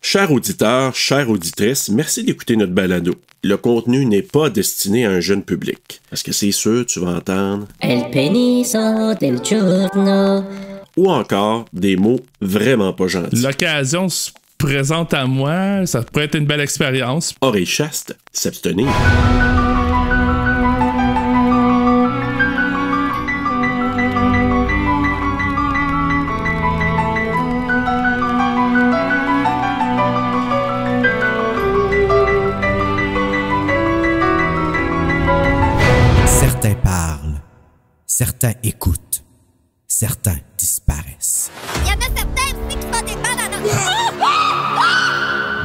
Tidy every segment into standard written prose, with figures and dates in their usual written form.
Chers auditeurs, chères auditrices, merci d'écouter notre balado. Le contenu n'est pas destiné à un jeune public. Parce que c'est sûr, tu vas entendre El peniso del giorno. Ou encore des mots vraiment pas gentils. L'occasion se présente à moi, ça pourrait être une belle expérience. Oreille chaste, s'abstenir. Certains parlent, certains écoutent, certains disparaissent. Il y en a certains aussi qui font des balades.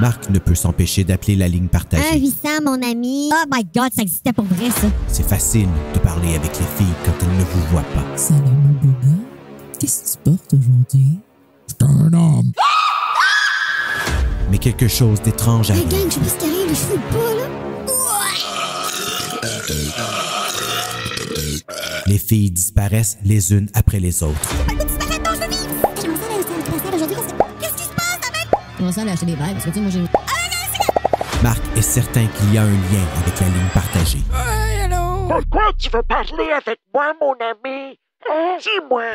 Marc ne peut s'empêcher d'appeler la ligne partagée. 800, mon ami. Oh my God, ça existait pour vrai, ça. C'est facile de parler avec les filles quand elles ne vous voient pas. Salut mon beau gars. Qu'est-ce que tu portes aujourd'hui? C'est un homme. Mais quelque chose d'étrange Hey arrive. gang, je sais pas ce qui arrive, je fous pas, là. Les filles disparaissent les unes après les autres. Qu'est-ce qui se passe avec? Comment ça aller acheter des verres? Parce que tu sais, moi j'ai... Marc est certain qu'il y a un lien avec la ligne partagée. Hey, hello! Pourquoi tu veux parler avec moi, mon ami? Dis-moi.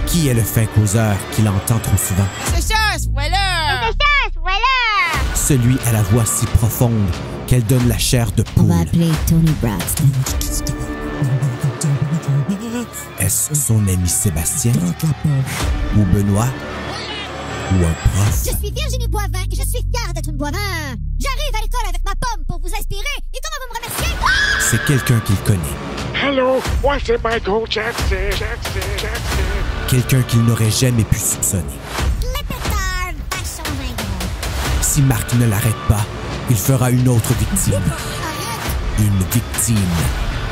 Qui est le fin causeur qu'il entend trop souvent? Voilà! Celui à la voix si profonde qu'elle donne la chair de On poule. va appeler Tony Braxton. Est-ce son ami Sébastien? Ou Benoît? Ou un prof? Je suis Virginie Boivin et je suis fière d'être une Boivin. J'arrive à l'école avec ma pomme pour vous inspirer. Et comment vous me remerciez? C'est quelqu'un qu'il connaît. Hello, moi c'est Michael Jackson. Quelqu'un qu'il n'aurait jamais pu soupçonner. Les pétards vachons gros. Si Marc ne l'arrête pas, il fera une autre victime. Arrête! Une victime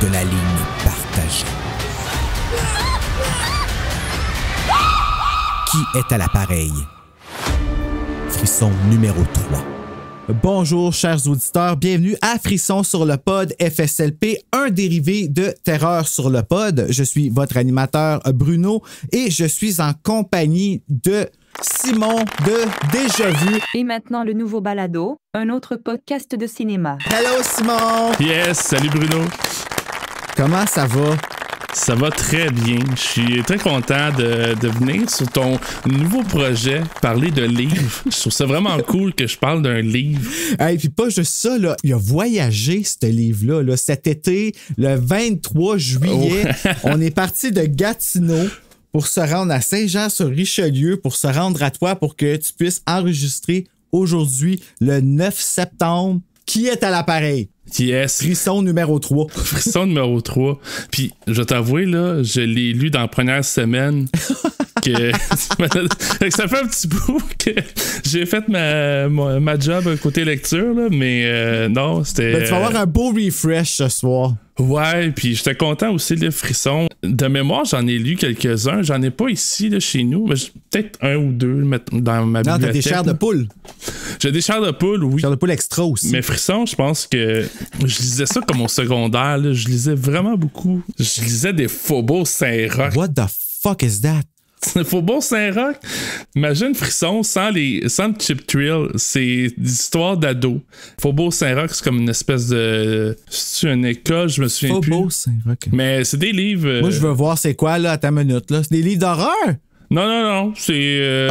de la ligne partagée. Qui est à l'appareil? Frisson numéro 3. Bonjour, chers auditeurs. Bienvenue à Frisson sur le pod FSLP, un dérivé de Terreur sur le pod. Je suis votre animateur Bruno et je suis en compagnie de Simon de Déjà Vu. Et maintenant, le nouveau balado, un autre podcast de cinéma. Hello, Simon! Yes, salut Bruno. Comment ça va? Ça va très bien. Je suis très content de venir sur ton nouveau projet, parler de livres. Je trouve ça vraiment cool que je parle d'un livre. Et puis pas juste ça, là, il a voyagé, ce livre-là, là, cet été, le 23 juillet. Oh. On est parti de Gatineau pour se rendre à Saint-Jean-sur-Richelieu, pour se rendre à toi, pour que tu puisses enregistrer aujourd'hui, le 9 septembre. Qui est à l'appareil? Yes. Frisson numéro 3. Frisson numéro 3. Puis, je vais t'avouer, là, je l'ai lu dans la première semaine. Que ça fait un petit bout que j'ai fait ma job côté lecture, là, mais non, c'était... Ben, tu vas avoir un beau refresh ce soir. Ouais, puis j'étais content aussi, le Frisson. De mémoire, j'en ai lu quelques-uns. J'en ai pas ici, là, chez nous, mais peut-être un ou deux dans ma bibliothèque. Non, t'as des chairs de poule. J'ai des chairs de poule, oui. Chairs de poule extra aussi. Mais Frisson, je pense que je lisais ça comme au secondaire. Là. Je lisais vraiment beaucoup. Je lisais des Faubourg Saint-Roch. What the fuck is that? Faubourg Saint-Roch, imagine Frisson sans le chip thrill, c'est des histoires d'ados. Faubourg Saint-Roch, c'est comme une espèce de... C'est une école, je me souviens plus. Faubourg Saint-Roch. Mais c'est des livres... Moi, je veux voir c'est quoi, là, à ta minute, là. C'est des livres d'horreur? Non, c'est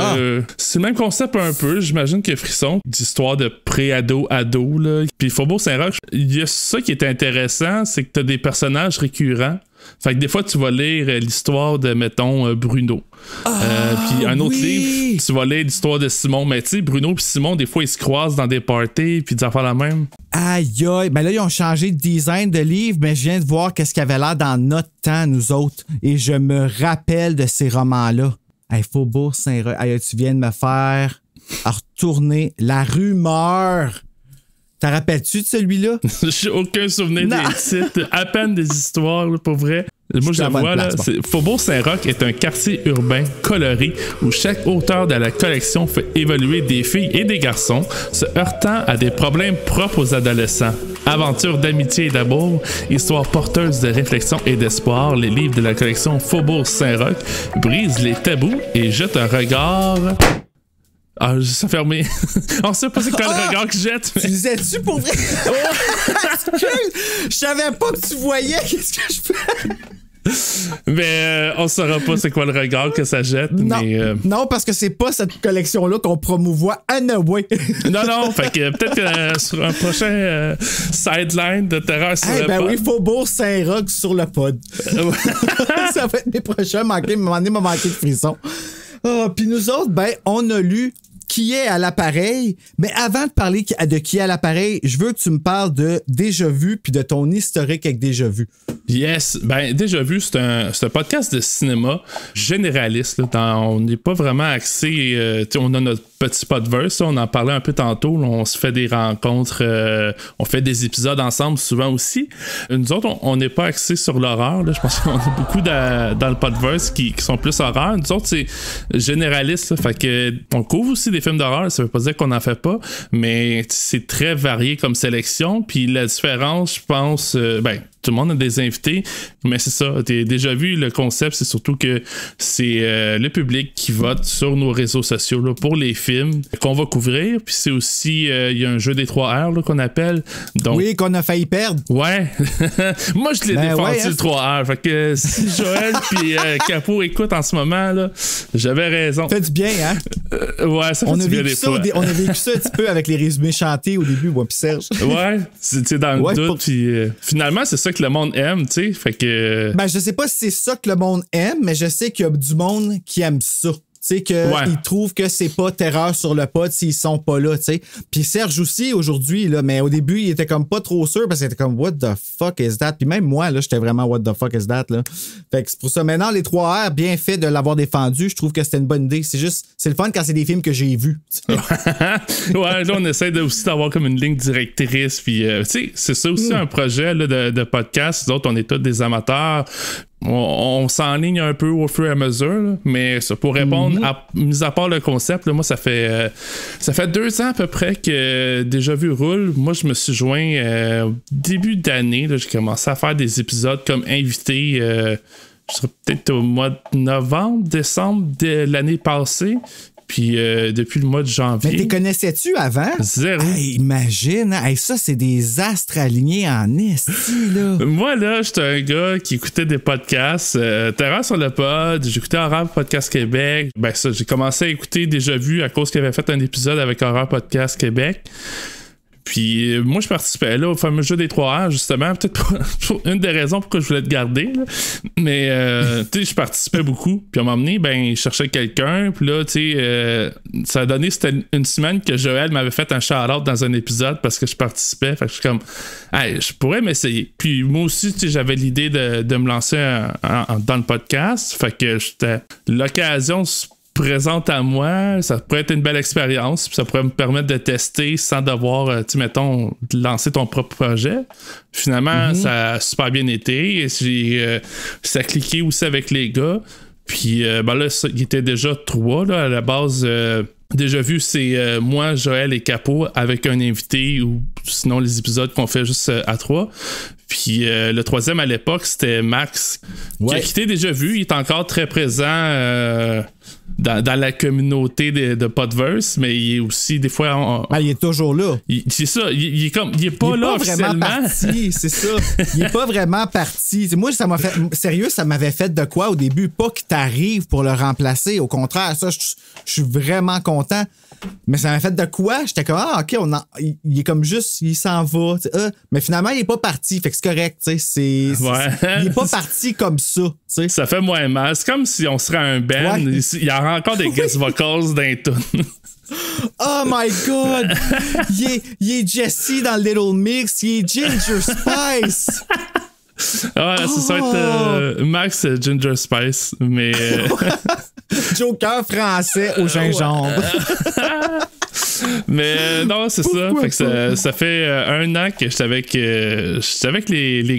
c'est le même concept un peu. J'imagine que Frisson, d'histoire de pré-ado, là. Puis Faubourg Saint-Roch, il y a ça qui est intéressant, c'est que t'as des personnages récurrents. Fait que des fois, tu vas lire l'histoire de, mettons, Bruno. Puis un autre livre, tu vas lire l'histoire de Simon. Mais tu sais, Bruno et Simon, des fois, ils se croisent dans des parties puis ils en font la même. Aïe, aïe. Ben là, ils ont changé de design de livre, mais je viens de voir qu'est-ce qu'il y avait l'air dans notre temps, nous autres. Et je me rappelle de ces romans-là. Hey, Faubourg Saint-Roch. Aïe, tu viens de me faire retourner la rumeur. T'en rappelles-tu de celui-là? J'ai aucun souvenir des titres, à peine des histoires, là, pour vrai. Moi, je le vois, là. Faubourg Saint-Roch est un quartier urbain coloré où chaque auteur de la collection fait évoluer des filles et des garçons se heurtant à des problèmes propres aux adolescents. Aventures d'amitié et d'amour, histoires porteuses de réflexion et d'espoir, les livres de la collection Faubourg Saint-Roch brisent les tabous et jettent un regard... Ah, ça fermé. On sait pas c'est quoi le regard que jette. Mais... Tu disais-tu pour vrai? Je savais pas que tu voyais. Qu'est-ce que je fais? Mais on saura pas c'est quoi le regard que ça jette. Non, mais, non parce que c'est pas cette collection-là qu'on promouvoit à Noé. non, fait que peut-être que sur un prochain sideline de Terreur sur le pod. Oui, Faubourg Saint-Roch sur le pod. Ça va être mes prochains. M'a manqué de frisson. Puis nous autres, on a lu Qui est à l'appareil. Mais avant de parler de Qui est à l'appareil, je veux que tu me parles de Déjà Vu puis de ton historique avec Déjà Vu. Yes. Déjà Vu, c'est un podcast de cinéma généraliste. Là, on n'est pas vraiment axé... on a notre petit podverse, on en parlait un peu tantôt. Là, on se fait des rencontres, on fait des épisodes ensemble souvent aussi. Nous autres, on n'est pas axé sur l'horreur. Là. Je pense qu'on a beaucoup dans le podverse qui sont plus horreur. Nous autres, c'est généraliste. Là, fait que on couvre aussi des films d'horreur. Ça veut pas dire qu'on n'en fait pas, mais c'est très varié comme sélection. Puis la différence, je pense... tout le monde a des invités, mais c'est ça. T'as déjà vu le concept, c'est surtout que c'est le public qui vote sur nos réseaux sociaux là, pour les films qu'on va couvrir. Puis c'est aussi, il y a un jeu des 3 R là, qu'on appelle. Donc, oui, qu'on a failli perdre. Ouais. Moi, je l'ai défendu le 3 R. Fait que si Joël puis Capo écoutent en ce moment, là, j'avais raison. Ça fait du bien, hein? Ouais, ça fait du bien des fois. On a vécu ça un petit peu avec les résumés chantés au début, moi puis Serge. Ouais, c'est dans le doute. Puis finalement, c'est ça que le monde aime, tu sais, fait que... je sais pas si c'est ça que le monde aime, mais je sais qu'il y a du monde qui aime ça. Tu sais, qu'ils trouvent que c'est pas Terreur sur le pod s'ils sont pas là, tu sais. Puis Serge aussi, aujourd'hui, là, mais au début, il était comme pas trop sûr parce qu'il était comme, what the fuck is that? Puis même moi, là, j'étais vraiment, what the fuck is that, là. Fait que c'est pour ça. Maintenant, les 3 R, bien fait de l'avoir défendu, je trouve que c'était une bonne idée. C'est juste, c'est le fun quand c'est des films que j'ai vus. Ouais, là, on essaie aussi d'avoir comme une ligne directrice. Puis, tu sais, c'est ça aussi un projet là, de podcast. Nous autres, on est tous des amateurs. On s'enligne un peu au fur et à mesure, là, mais ça, pour répondre, mis à part le concept, là, moi, ça fait 2 ans à peu près que Déjà Vu roule. Moi, je me suis joint au début d'année. Là, j'ai commencé à faire des épisodes comme invité. Je serais peut-être au mois de novembre, décembre de l'année passée. Puis depuis le mois de janvier. Mais t'es connaissais-tu avant? Zéro. Hey, imagine, hey, ça, c'est des astres alignés en esti, là. Moi, là, j'étais un gars qui écoutait des podcasts. Terreur sur le pod, j'écoutais Horreur Podcast Québec. Ça, j'ai commencé à écouter Déjà Vu à cause qu'il avait fait un épisode avec Horreur Podcast Québec. Puis moi, je participais là au fameux jeu des 3 R, justement, peut-être pour une des raisons pourquoi je voulais te garder. Là. Mais, tu sais, je participais beaucoup. Puis à un moment donné, je cherchais quelqu'un. Puis là, tu sais, ça a donné, c'était une semaine que Joël m'avait fait un shout-out dans un épisode parce que je participais. Fait que je suis comme, hey, je pourrais m'essayer. Puis moi aussi, tu sais, j'avais l'idée de me lancer dans le podcast. Fait que c'était l'occasion présente à moi, ça pourrait être une belle expérience, puis ça pourrait me permettre de tester sans devoir, tu sais, mettons, lancer ton propre projet. Finalement, ça a super bien été, et ça a cliqué aussi avec les gars. Puis là, il était déjà 3 là, à la base. Déjà Vu, c'est moi, Joël et Capo avec un invité ou sinon les épisodes qu'on fait juste à 3. Puis le 3e à l'époque, c'était Max qui a quitté Déjà Vu. Il est encore très présent dans la communauté de Podverse, mais il est aussi des fois... il est toujours là. C'est ça, il est pas là officiellement. Vraiment parti, c'est ça. Il est pas vraiment parti. Moi, ça m'a fait... Sérieux, ça m'avait fait de quoi au début? Pas que t'arrives pour le remplacer. Au contraire, ça, je suis vraiment content. Mais ça m'a fait de quoi? J'étais comme, OK, il est comme juste, il s'en va. Mais finalement, il est pas parti. Fait que c'est correct, tu sais. Il est pas parti comme ça, tu sais. Ça fait moins mal. C'est comme si on serait un band. Ouais. Il y a encore des guest vocals dans les tunes. Oh my God! Il est Jesse dans Little Mix. Il est Ginger Spice. Ouais, ça va être Max Ginger Spice, mais... Joker français au gingembre. Mais non, c'est ça. Fait que ça fait 1 an que j'étais avec les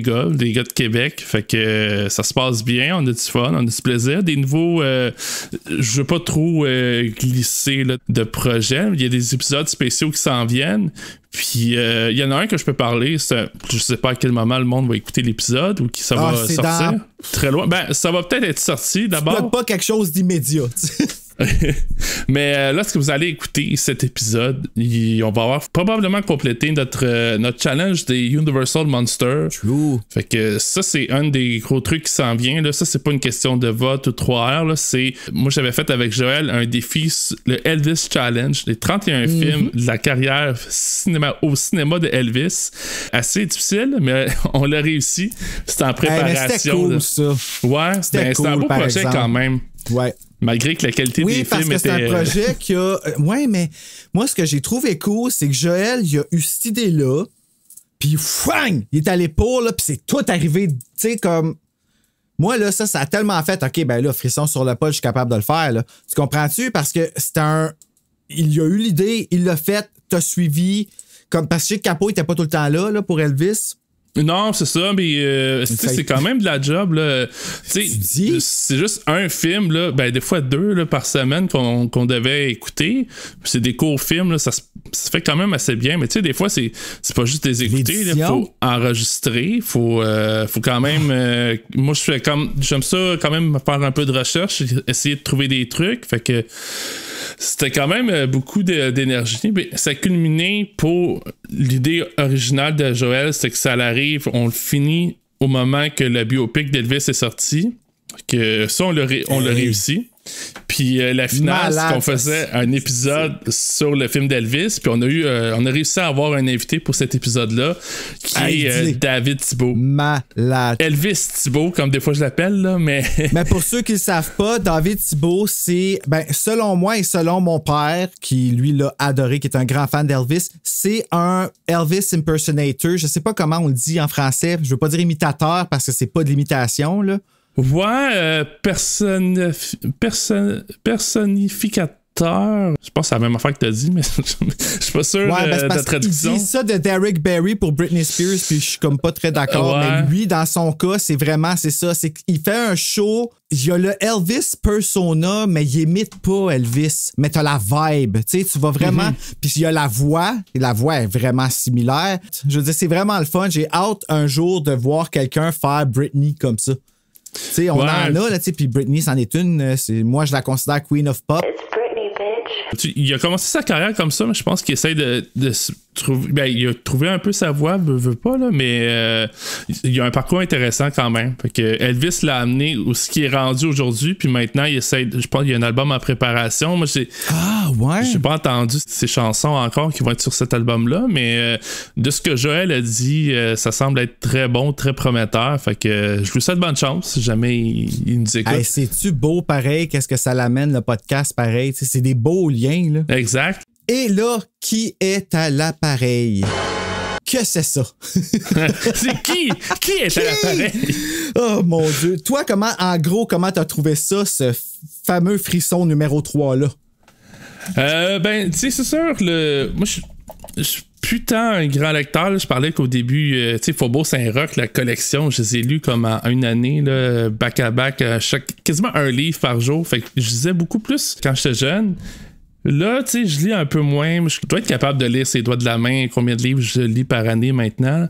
gars de Québec. Fait que ça se passe bien, on a du fun, on a du plaisir. Des nouveaux... je veux pas trop glisser là, de projets. Il y a des épisodes spéciaux qui s'en viennent. Puis il y en a un que je peux parler. Je sais pas à quel moment le monde va écouter l'épisode ou qui ça va sortir. Très loin. Ben, ça va peut-être être sorti d'abord. C'est pas quelque chose d'immédiat. Mais lorsque vous allez écouter cet épisode, on va avoir probablement complété notre challenge des Universal Monsters. True. Fait que ça, c'est un des gros trucs qui s'en vient. Là. Ça, c'est pas une question de vote ou 3 heures. Là. Moi, j'avais fait avec Joël un défi, le Elvis Challenge, les 31 films de la carrière au cinéma de Elvis. Assez difficile, mais on l'a réussi. C'était en préparation. C'était cool, ça. Ouais, c'était un beau projet quand même. Ouais. Malgré que la qualité des films était... Oui, parce que c'est un projet qui a... Ouais, mais moi, ce que j'ai trouvé cool, c'est que Joël, il a eu cette idée-là, puis fang! Il est allé pour, là, puis c'est tout arrivé, tu sais, comme... Moi, là, ça a tellement fait, OK, ben là, frisson sur le pas, je suis capable de le faire, là. Tu comprends-tu? Parce que c'est il a eu l'idée, il l'a fait, t'as suivi, comme parce que Capo était pas tout le temps là pour Elvis. Non, c'est ça, mais c'est quand même de la job. Là. C'est juste un film, là, ben, des fois 2 là, par semaine qu'on devait écouter. C'est des courts films, là, ça se fait quand même assez bien. Mais tu sais, des fois, c'est pas juste des écouter. Il faut enregistrer. Faut quand même... moi, j'aime ça quand même faire un peu de recherche, essayer de trouver des trucs. Fait que c'était quand même beaucoup d'énergie. Mais ça a culminé pour l'idée originale de Joël, c'est que ça arrive, on le finit au moment que le biopic d'Elvis est sorti. Que ça, on l'a réussi. Puis la finale, c'est qu'on faisait un épisode sur le film d'Elvis. Puis on a réussi à avoir un invité pour cet épisode-là, qui est David Thibault. Malade. Elvis Thibault, comme des fois je l'appelle, là, mais... Mais pour ceux qui ne le savent pas, David Thibault, c'est, selon moi et selon mon père, qui lui l'a adoré, qui est un grand fan d'Elvis, c'est un Elvis impersonator. Je sais pas comment on le dit en français. Je veux pas dire imitateur parce que c'est pas de l'imitation, là. Ouais, personnificateur. Je pense que c'est la même affaire que t'as dit, mais je suis pas sûr de la traduction. Il dit ça de Derek Barry pour Britney Spears, puis je suis comme pas très d'accord. Ouais. Mais lui, dans son cas, c'est ça. C'est qu'il fait un show. Il y a le Elvis persona, mais il imite pas Elvis. Mais t'as la vibe. Tu sais, tu vas vraiment. Puis il y a la voix, et la voix est vraiment similaire. Je veux dire, c'est vraiment le fun. J'ai hâte un jour de voir quelqu'un faire Britney comme ça. Tu sais, on en a, là, tu sais, puis Britney, c'en est une. Moi, je la considère Queen of Pop. Il a commencé sa carrière comme ça, mais je pense qu'il essaie de trouver. Ben, il a trouvé un peu sa voix, veut pas, là, mais il a un parcours intéressant quand même. Fait que Elvis l'a amené où ce qui est rendu aujourd'hui, puis maintenant, il essaie. Je pense qu'il y a un album en préparation. Moi, j'ai pas entendu ces chansons encore qui vont être sur cet album-là, mais de ce que Joël a dit, ça semble être très bon, très prometteur. Fait que je lui souhaite bonne chance si jamais il nous écoute. Hey, c'est-tu beau pareil? Qu'est-ce que ça l'amène, le podcast pareil? T'sais, c'est des beaux liens, là. Exact. Et là, qui est à l'appareil? Que c'est ça? C'est qui? Qui est à l'appareil? Oh mon Dieu. Toi, comment t'as trouvé ça, ce fameux frisson numéro 3-là? Ben, tu sais, c'est sûr, moi, je suis plus tant un grand lecteur. Là. Je parlais qu'au début, tu sais, Faubourg Saint-Roch, la collection, je les ai lus comme en une année, là, back à back, quasiment un livre par jour. Fait que je lisais beaucoup plus quand j'étais jeune. Là, tu sais, je lis un peu moins. Je dois être capable de lire ses doigts de la main, combien de livres je lis par année maintenant.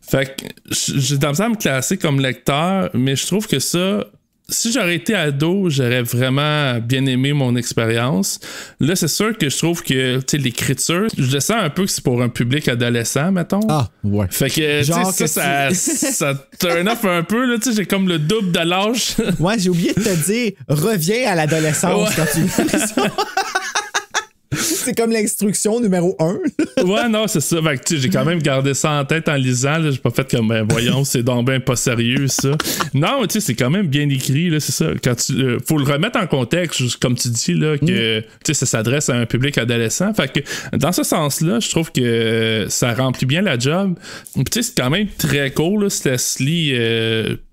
Fait que j'ai tendance à me classer comme lecteur, mais je trouve que ça... Si j'aurais été ado, j'aurais vraiment bien aimé mon expérience. Là, c'est sûr que je trouve que, tu sais, l'écriture, je le sens un peu que c'est pour un public adolescent, mettons. Ah, ouais. Fait que, tu sais, ça turn off un peu, là, tu sais, j'ai comme le double de l'âge. Ouais, j'ai oublié de te dire, reviens à l'adolescence quand tu lis ça. C'est comme l'instruction numéro 1. Ouais, non, c'est ça. Fait que, tu sais, j'ai quand même gardé ça en tête en lisant. Là. J'ai pas fait comme, voyons, c'est donc ben pas sérieux, ça. Non, tu sais, c'est quand même bien écrit, là, c'est ça. Quand faut le remettre en contexte, comme tu dis, là, que, tu sais, ça s'adresse à un public adolescent. Fait que, dans ce sens-là, je trouve que ça remplit bien la job. Puis, tu sais, c'est quand même très cool, là, ça se lit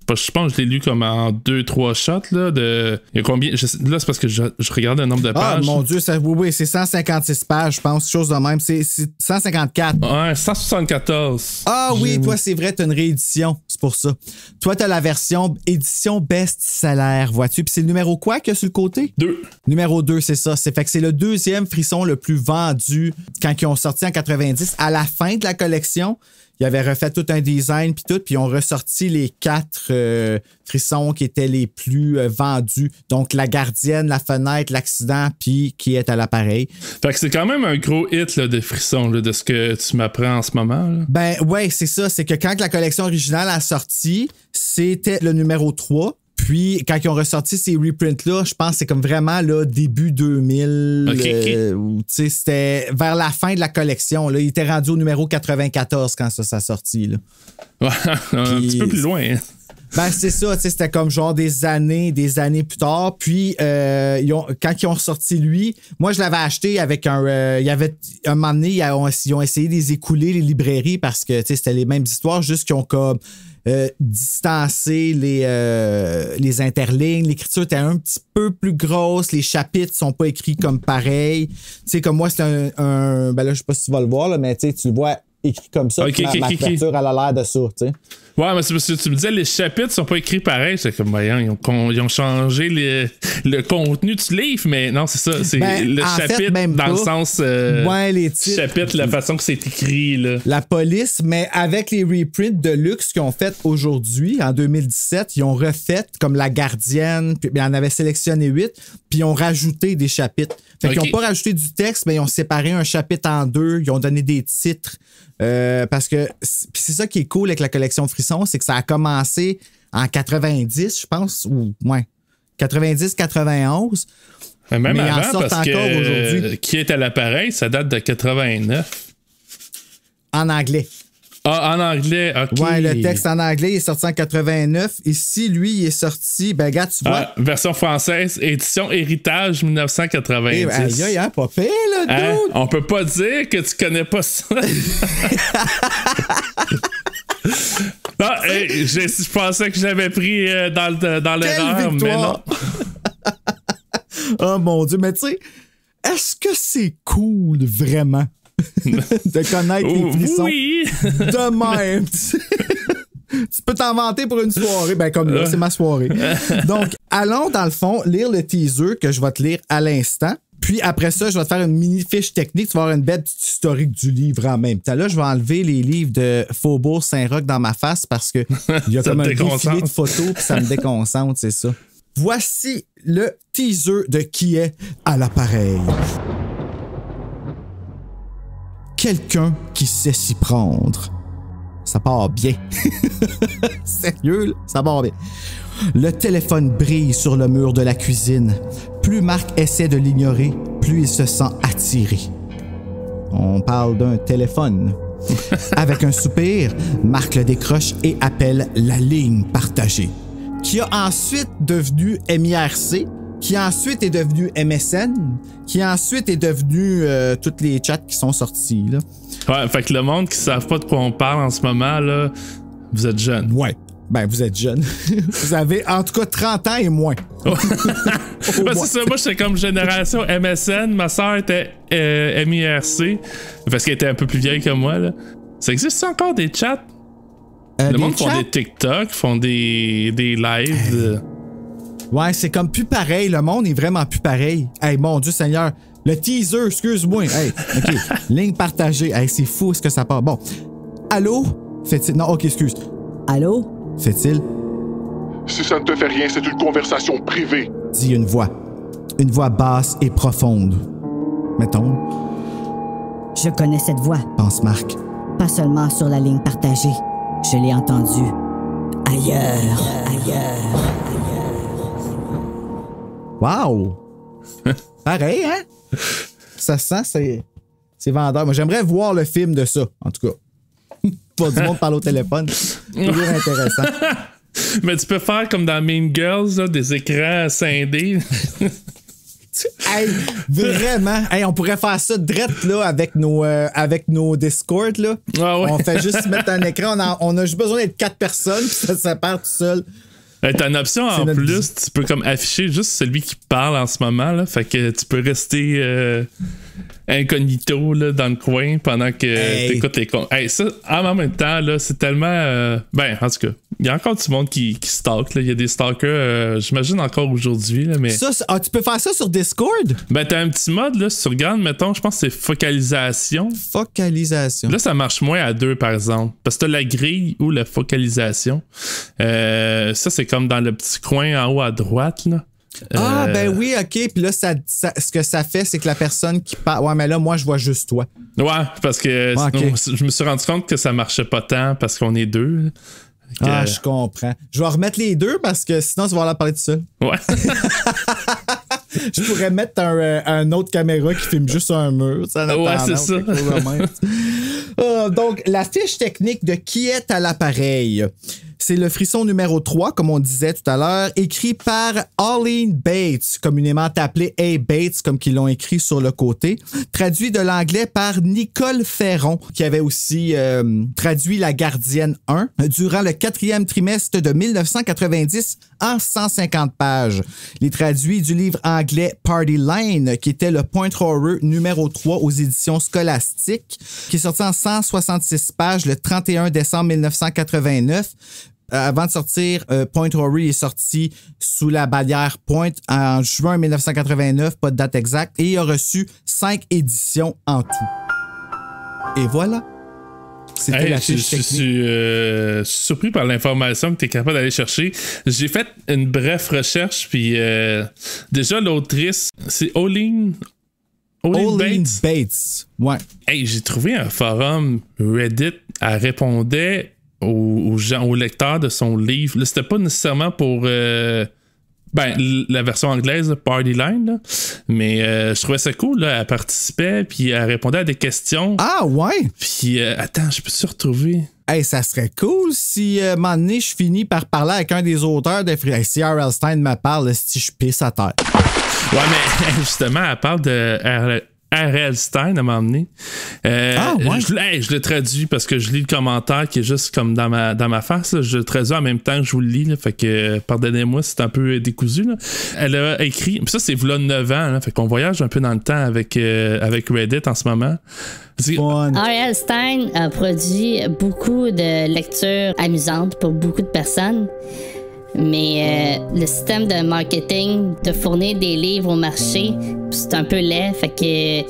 Je pense que je l'ai lu comme en 2-3 shots. Là, il y a combien? Là, c'est parce que je regarde le nombre de pages. Ah, mon Dieu, oui, c'est 156 pages, je pense, quelque chose de même. C'est 154. Ouais, 174. Ah oui, toi, c'est vrai, t'as une réédition. C'est pour ça. Toi, t'as la version édition best-seller, vois-tu? Puis c'est le numéro quoi qu'il y a sur le côté? 2. Numéro 2, c'est ça. Fait que c'est le deuxième frisson le plus vendu quand ils ont sorti en 90. À la fin de la collection, ils avaient refait tout un design puis tout, puis ils ont ressorti les 4 frissons qui étaient les plus vendus. Donc, la gardienne, la fenêtre, l'accident, puis qui est à l'appareil. Fait que c'est quand même un gros hit là, de frissons, là, de ce que tu m'apprends en ce moment. Là. Ben, ouais, c'est ça. C'est que quand la collection originale a sorti, c'était le numéro 3. Puis, quand ils ont ressorti ces reprints-là, je pense que c'est comme vraiment là, début 2000. Okay. C'était vers la fin de la collection. Là. Il était rendu au numéro 94 quand ça a sorti. Là. Ouais, un petit peu plus loin. Hein. Ben, c'est ça. C'était comme genre des années plus tard. Puis, quand ils ont ressorti lui, moi, je l'avais acheté avec il y avait un moment donné, ils ont essayé de les écouler, les librairies, parce que c'était les mêmes histoires, juste qu'ils ont comme distancer les interlignes. L'écriture était un petit peu plus grosse. Les chapitres sont pas écrits comme pareil. Tu sais, comme moi, c'est un ben là, je sais pas si tu vas le voir, là, mais tu le vois écrit comme ça. Okay, ma couverture, elle a l'air de ça, tu sais. Ouais, mais c'est parce que tu me disais, les chapitres sont pas écrits pareil. C'est comme, voyons, ils ont changé le contenu du livre, mais non, c'est ça. C'est le chapitre dans pas. Le sens. Ouais, les titres. Chapitre, la façon que c'est écrit, là. La police, mais avec les reprints de luxe qu'ils ont fait aujourd'hui, en 2017, ils ont refait comme la gardienne, puis ils en avaient sélectionné 8, puis ils ont rajouté des chapitres. Fait qu'ils n'ont pas rajouté du texte, mais ils ont séparé un chapitre en 2, ils ont donné des titres. Parce que c'est ça qui est cool avec la collection Frisson, c'est que ça a commencé en 90, je pense, ou ouais, 90-91. Même mais avant, ils en sortent parce encore que aujourd'hui. Qui est à l'appareil, ça date de 89. En anglais. Ah, en anglais, OK. Ouais, le texte en anglais il est sorti en 89. Ici, lui, il est sorti, ben regarde, tu vois. Version française, édition Héritage 1990. Aïe, aïe, pas fait, là, dude. On peut pas dire que tu connais pas ça. Non, je pensais que j'avais pris dans l'erreur, mais non. Oh mon Dieu, mais tu sais, est-ce que c'est cool, vraiment? De connaître les frissons de même. Tu peux t'en vanter pour une soirée. Ben comme là, c'est ma soirée. Donc, allons dans le fond lire le teaser que je vais te lire à l'instant. Puis après ça, je vais te faire une mini fiche technique. Tu vas avoir une belle petite historique du livre en même temps. Là, je vais enlever les livres de Faubourg Saint-Roch dans ma face parce que il y a comme un défilé de photos puis ça me déconcentre, c'est ça. Voici le teaser de Qui est à l'appareil. Quelqu'un qui sait s'y prendre. Ça part bien. Sérieux, là? Ça part bien. Le téléphone brille sur le mur de la cuisine. Plus Marc essaie de l'ignorer, plus il se sent attiré. On parle d'un téléphone. Avec un soupir, Marc le décroche et appelle la ligne partagée, qui a ensuite devenu MIRC, qui ensuite est devenu MSN, qui ensuite est devenu toutes les chats qui sont sortis. Là. Ouais, fait que le monde qui ne savent pas de quoi on parle en ce moment, là, vous êtes jeune. Ouais. Ben, vous êtes jeune. Vous avez en tout cas 30 ans et moins. Ben, c'est ça, moi, j'étais comme génération MSN. Ma soeur était MIRC, parce qu'elle était un peu plus vieille que moi. Là. Ça existe encore des chats? Le monde font des TikTok, font des lives. Ouais, c'est comme plus pareil. Le monde est vraiment plus pareil. Hey, mon Dieu Seigneur. Le teaser, excuse-moi. Hey, OK. Ligne partagée. Hey, c'est fou ce que ça part. Bon. Allô? Fait-il... Non, OK, excuse. Allô? Fait-il? Si ça ne te fait rien, c'est une conversation privée. Dit une voix. Une voix basse et profonde. Mettons. Je connais cette voix. Pense Marc. Pas seulement sur la ligne partagée. Je l'ai entendue ailleurs. Wow! Pareil, hein? Ça sent, c'est vendeur. Moi, j'aimerais voir le film de ça, en tout cas. Pas du monde parle au téléphone. Toujours intéressant. Mais tu peux faire comme dans Mean Girls, là, des écrans scindés. Hey, vraiment. Hey, on pourrait faire ça direct là avec nos Discord là. Ah ouais. On fait juste mettre un écran. On a juste besoin d'être 4 personnes puis ça se sépare tout seul. T'as une option en plus, tu peux comme afficher juste celui qui parle en ce moment, là. Fait que tu peux rester incognito là, dans le coin pendant que t'écoutes les comptes. Hey, ça, en même temps, là, c'est tellement. Ben, en tout cas, il y a encore du monde qui stalk. Il y a des stalkers, j'imagine encore aujourd'hui. Là, mais... Ça, tu peux faire ça sur Discord? Ben, t'as un petit mode, là, si tu regardes, mettons, je pense que c'est focalisation. Focalisation. Là, ça marche moins à 2, par exemple. Parce que t'as la grille ou la focalisation. Ça, c'est comme dans le petit coin en haut à droite, là. Ben oui, OK. Puis là, ce que ça fait, c'est que la personne qui parle... Ouais, mais là, moi, je vois juste toi. Ouais, parce que je me suis rendu compte que ça marchait pas tant parce qu'on est 2. Je comprends. Je vais remettre les 2 parce que sinon, tu vas leur parler tout seul. Ouais. Je pourrais mettre un autre caméra qui filme juste un mur. Ouais, c'est ça. Donc, la fiche technique de qui est à l'appareil. C'est le frisson numéro 3, comme on disait tout à l'heure, écrit par Arlene Bates, communément appelé A. Bates, comme qu'ils l'ont écrit sur le côté, traduit de l'anglais par Nicole Ferron, qui avait aussi traduit La Gardienne 1 durant le 4e trimestre de 1990 en 150 pages. Il est traduit du livre anglais Party Line, qui était le point horror numéro 3 aux éditions Scolastiques, qui est sorti en 166 pages le 31 décembre 1989. Avant de sortir, Point Horror est sorti sous la bannière Point en juin 1989, pas de date exacte, et il a reçu 5 éditions en tout. Et voilà. C'était la fiche technique. Je suis surpris par l'information que tu es capable d'aller chercher. J'ai fait une brève recherche, puis déjà, l'autrice, c'est Olin Bates. Ouais. Hey, j'ai trouvé un forum Reddit. Elle répondait aux gens, aux lecteurs de son livre. Là, c'était pas nécessairement pour la version anglaise, Party Line, là. Mais je trouvais ça cool, là. Elle participait, puis elle répondait à des questions. Ah, ouais? Puis, attends, je peux se retrouver. Hey, ça serait cool si, à un moment donné, je finis par parler avec un des auteurs de Free. Hey, si R.L. Stein me parle, si je pisse à terre. Ouais, mais justement, elle parle de R.L. Stein à un moment donné. Ouais. Je le traduis parce que je lis le commentaire qui est juste comme dans ma face. Là. Je le traduis en même temps que je vous le lis. Là. Fait que, pardonnez-moi, c'est un peu décousu. Là. Elle a écrit, puis ça, c'est v'là 9 ans. Là. Fait qu'on voyage un peu dans le temps avec Reddit en ce moment. R.L. Stein a produit beaucoup de lectures amusantes pour beaucoup de personnes. Mais le système de marketing de fournir des livres au marché, c'est un peu laid. Fait que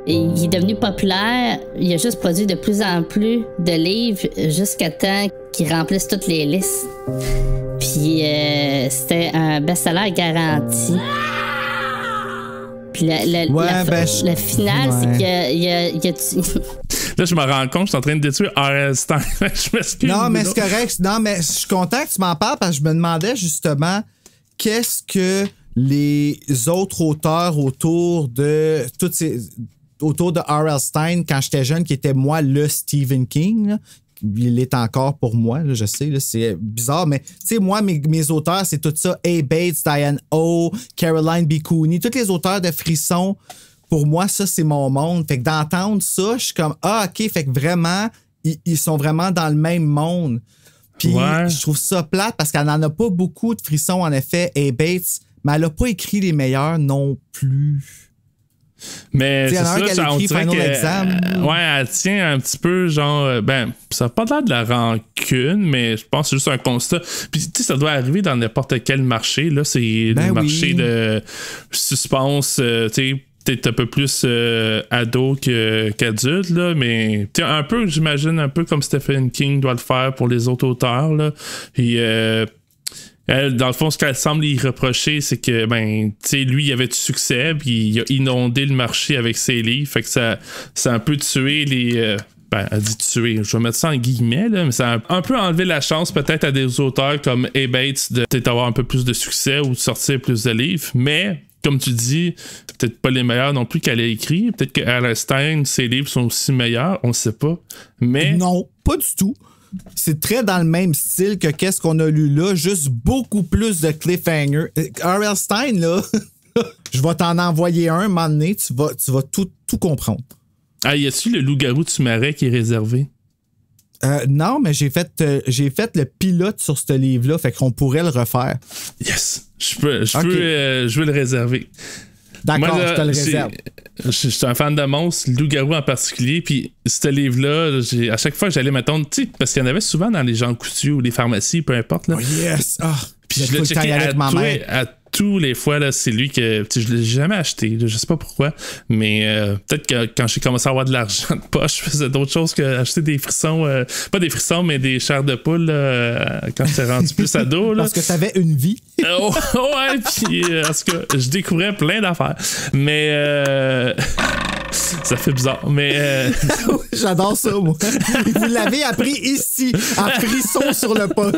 il est devenu populaire. Il a juste produit de plus en plus de livres jusqu'à temps qu'il remplisse toutes les listes. Puis c'était un best-seller garanti. Puis le final, c'est qu'il y a Là, je me rends compte, je suis en train de détruire R.L. Stein. Je m'excuse. Non, mais c'est correct. Non, mais je suis content que tu m'en parles parce que je me demandais justement qu'est-ce que les autres auteurs autour de R.L. Stein, quand j'étais jeune, qui était moi le Stephen King, là, il est encore pour moi, là, je sais, là, c'est bizarre, mais tu sais, moi, mes auteurs, c'est tout ça. A. Bates, Diane O, Caroline B. Cooney, tous les auteurs de Frisson. Pour moi, ça, c'est mon monde. Fait que d'entendre ça, je suis comme, OK, fait que vraiment, ils sont vraiment dans le même monde. Puis je trouve ça plate parce qu'elle n'en a pas beaucoup de Frissons, en effet, A. Bates, mais elle n'a pas écrit les meilleurs non plus. Mais c'est ça, on dirait elle tient un petit peu genre ça n'a pas l'air de la rancune, mais je pense que c'est juste un constat. Puis tu sais, ça doit arriver dans n'importe quel marché là, c'est le marché de suspense, tu sais, peut-être un peu plus ado qu'adulte là, mais un peu, j'imagine, un peu comme Stephen King doit le faire pour les autres auteurs là. Puis elle, dans le fond, ce qu'elle semble y reprocher, c'est que, lui, il avait du succès, puis il a inondé le marché avec ses livres. Fait que ça a un peu tué les. Elle dit tuer, je vais mettre ça en guillemets, là, mais ça a un peu enlevé la chance peut-être à des auteurs comme A. Bates de peut-être avoir un peu plus de succès ou de sortir plus de livres. Mais, comme tu dis, c'est peut-être pas les meilleurs non plus qu'elle a écrit. Peut-être que R.L. Stein, ses livres sont aussi meilleurs, on ne sait pas. Mais. Non, pas du tout. C'est très dans le même style que qu'est-ce qu'on a lu là, juste beaucoup plus de cliffhanger. R.L. Stein, là, je vais t'en envoyer un moment donné, tu vas tout comprendre. Ah, y a-tu le loup-garou du marais qui est réservé? Non, mais j'ai fait le pilote sur ce livre-là, fait qu'on pourrait le refaire. Yes! Je veux le réserver. D'accord, moi, je te le réserve. Je suis un fan de monstres, loup-garou en particulier, puis ce livre-là, à chaque fois que j'allais m'attendre, tu sais, parce qu'il y en avait souvent dans les Jean Coutu ou les pharmacies, peu importe. Là. Oh yes! Puis je l'ai checké à tous les fois, là, c'est lui que je l'ai jamais acheté, là, je sais pas pourquoi, mais peut-être que quand j'ai commencé à avoir de l'argent de poche, je faisais d'autres choses que acheter des frissons, pas des frissons, mais des chairs de poule quand j'étais rendu plus ado. Là. Parce que t'avais une vie. Ouais, puis en tout cas, je découvrais plein d'affaires, mais ça fait bizarre, mais j'adore ça, moi. Vous l'avez appris ici, à frisson sur le pod.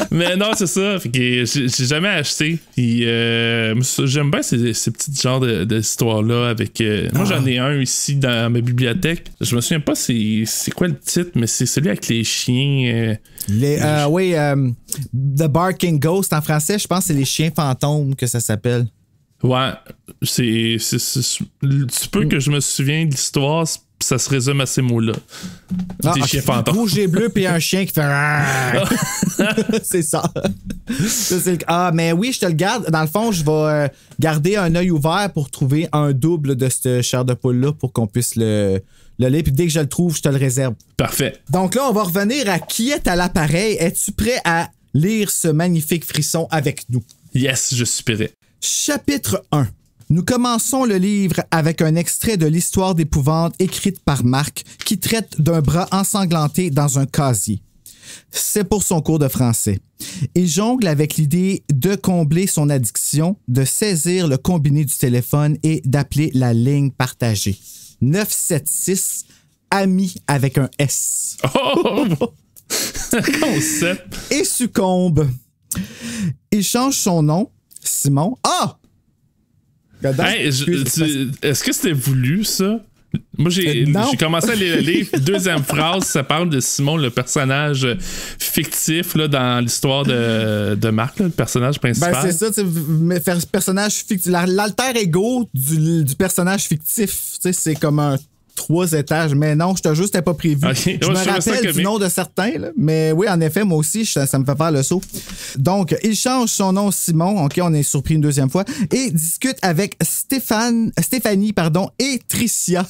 Mais non, c'est ça, fait que j'ai jamais acheté. Puis j'aime bien ces petits genres d'histoires-là avec. Moi, j'en ai un ici dans ma bibliothèque. Je me souviens pas c'est quoi le titre, mais c'est celui avec les chiens. Oui, The Barking Ghost en français, je pense que c'est les chiens fantômes que ça s'appelle. Ouais, c'est tu peux que je me souviens de l'histoire, ça se résume à ces mots-là. Des chiens fantômes. Rouge et bleu, puis un chien qui fait. C'est ça. Mais oui, je te le garde. Dans le fond, je vais garder un œil ouvert pour trouver un double de cette chair de poule-là pour qu'on puisse le lire. Puis dès que je le trouve, je te le réserve. Parfait. Donc là, on va revenir à qui est à l'appareil. Es-tu prêt à lire ce magnifique frisson avec nous? Yes, je suis prêt. Chapitre 1. Nous commençons le livre avec un extrait de l'histoire d'épouvante écrite par Marc qui traite d'un bras ensanglanté dans un casier. C'est pour son cours de français. Il jongle avec l'idée de combler son addiction, de saisir le combiné du téléphone et d'appeler la ligne partagée. 976, ami avec un S. Oh! Concept. Et succombe. Il change son nom, Simon. Ah! Hey, est-ce que c'était voulu, ça? Moi, j'ai commencé à lire le livre. Deuxième phrase, ça parle de Simon, le personnage fictif là, dans l'histoire de Marc, là, le personnage principal. Ben, c'est ça, faire ce personnage fictif. L'alter ego du personnage fictif, c'est comme un 3 étages. Mais non, je te jure, c'était pas prévu. Okay. Je me rappelle du nom de certains, là, mais oui, en effet, moi aussi, ça me fait faire le saut. Donc, il change son nom Simon, OK, on est surpris une deuxième fois, et discute avec Stéphanie et Tricia.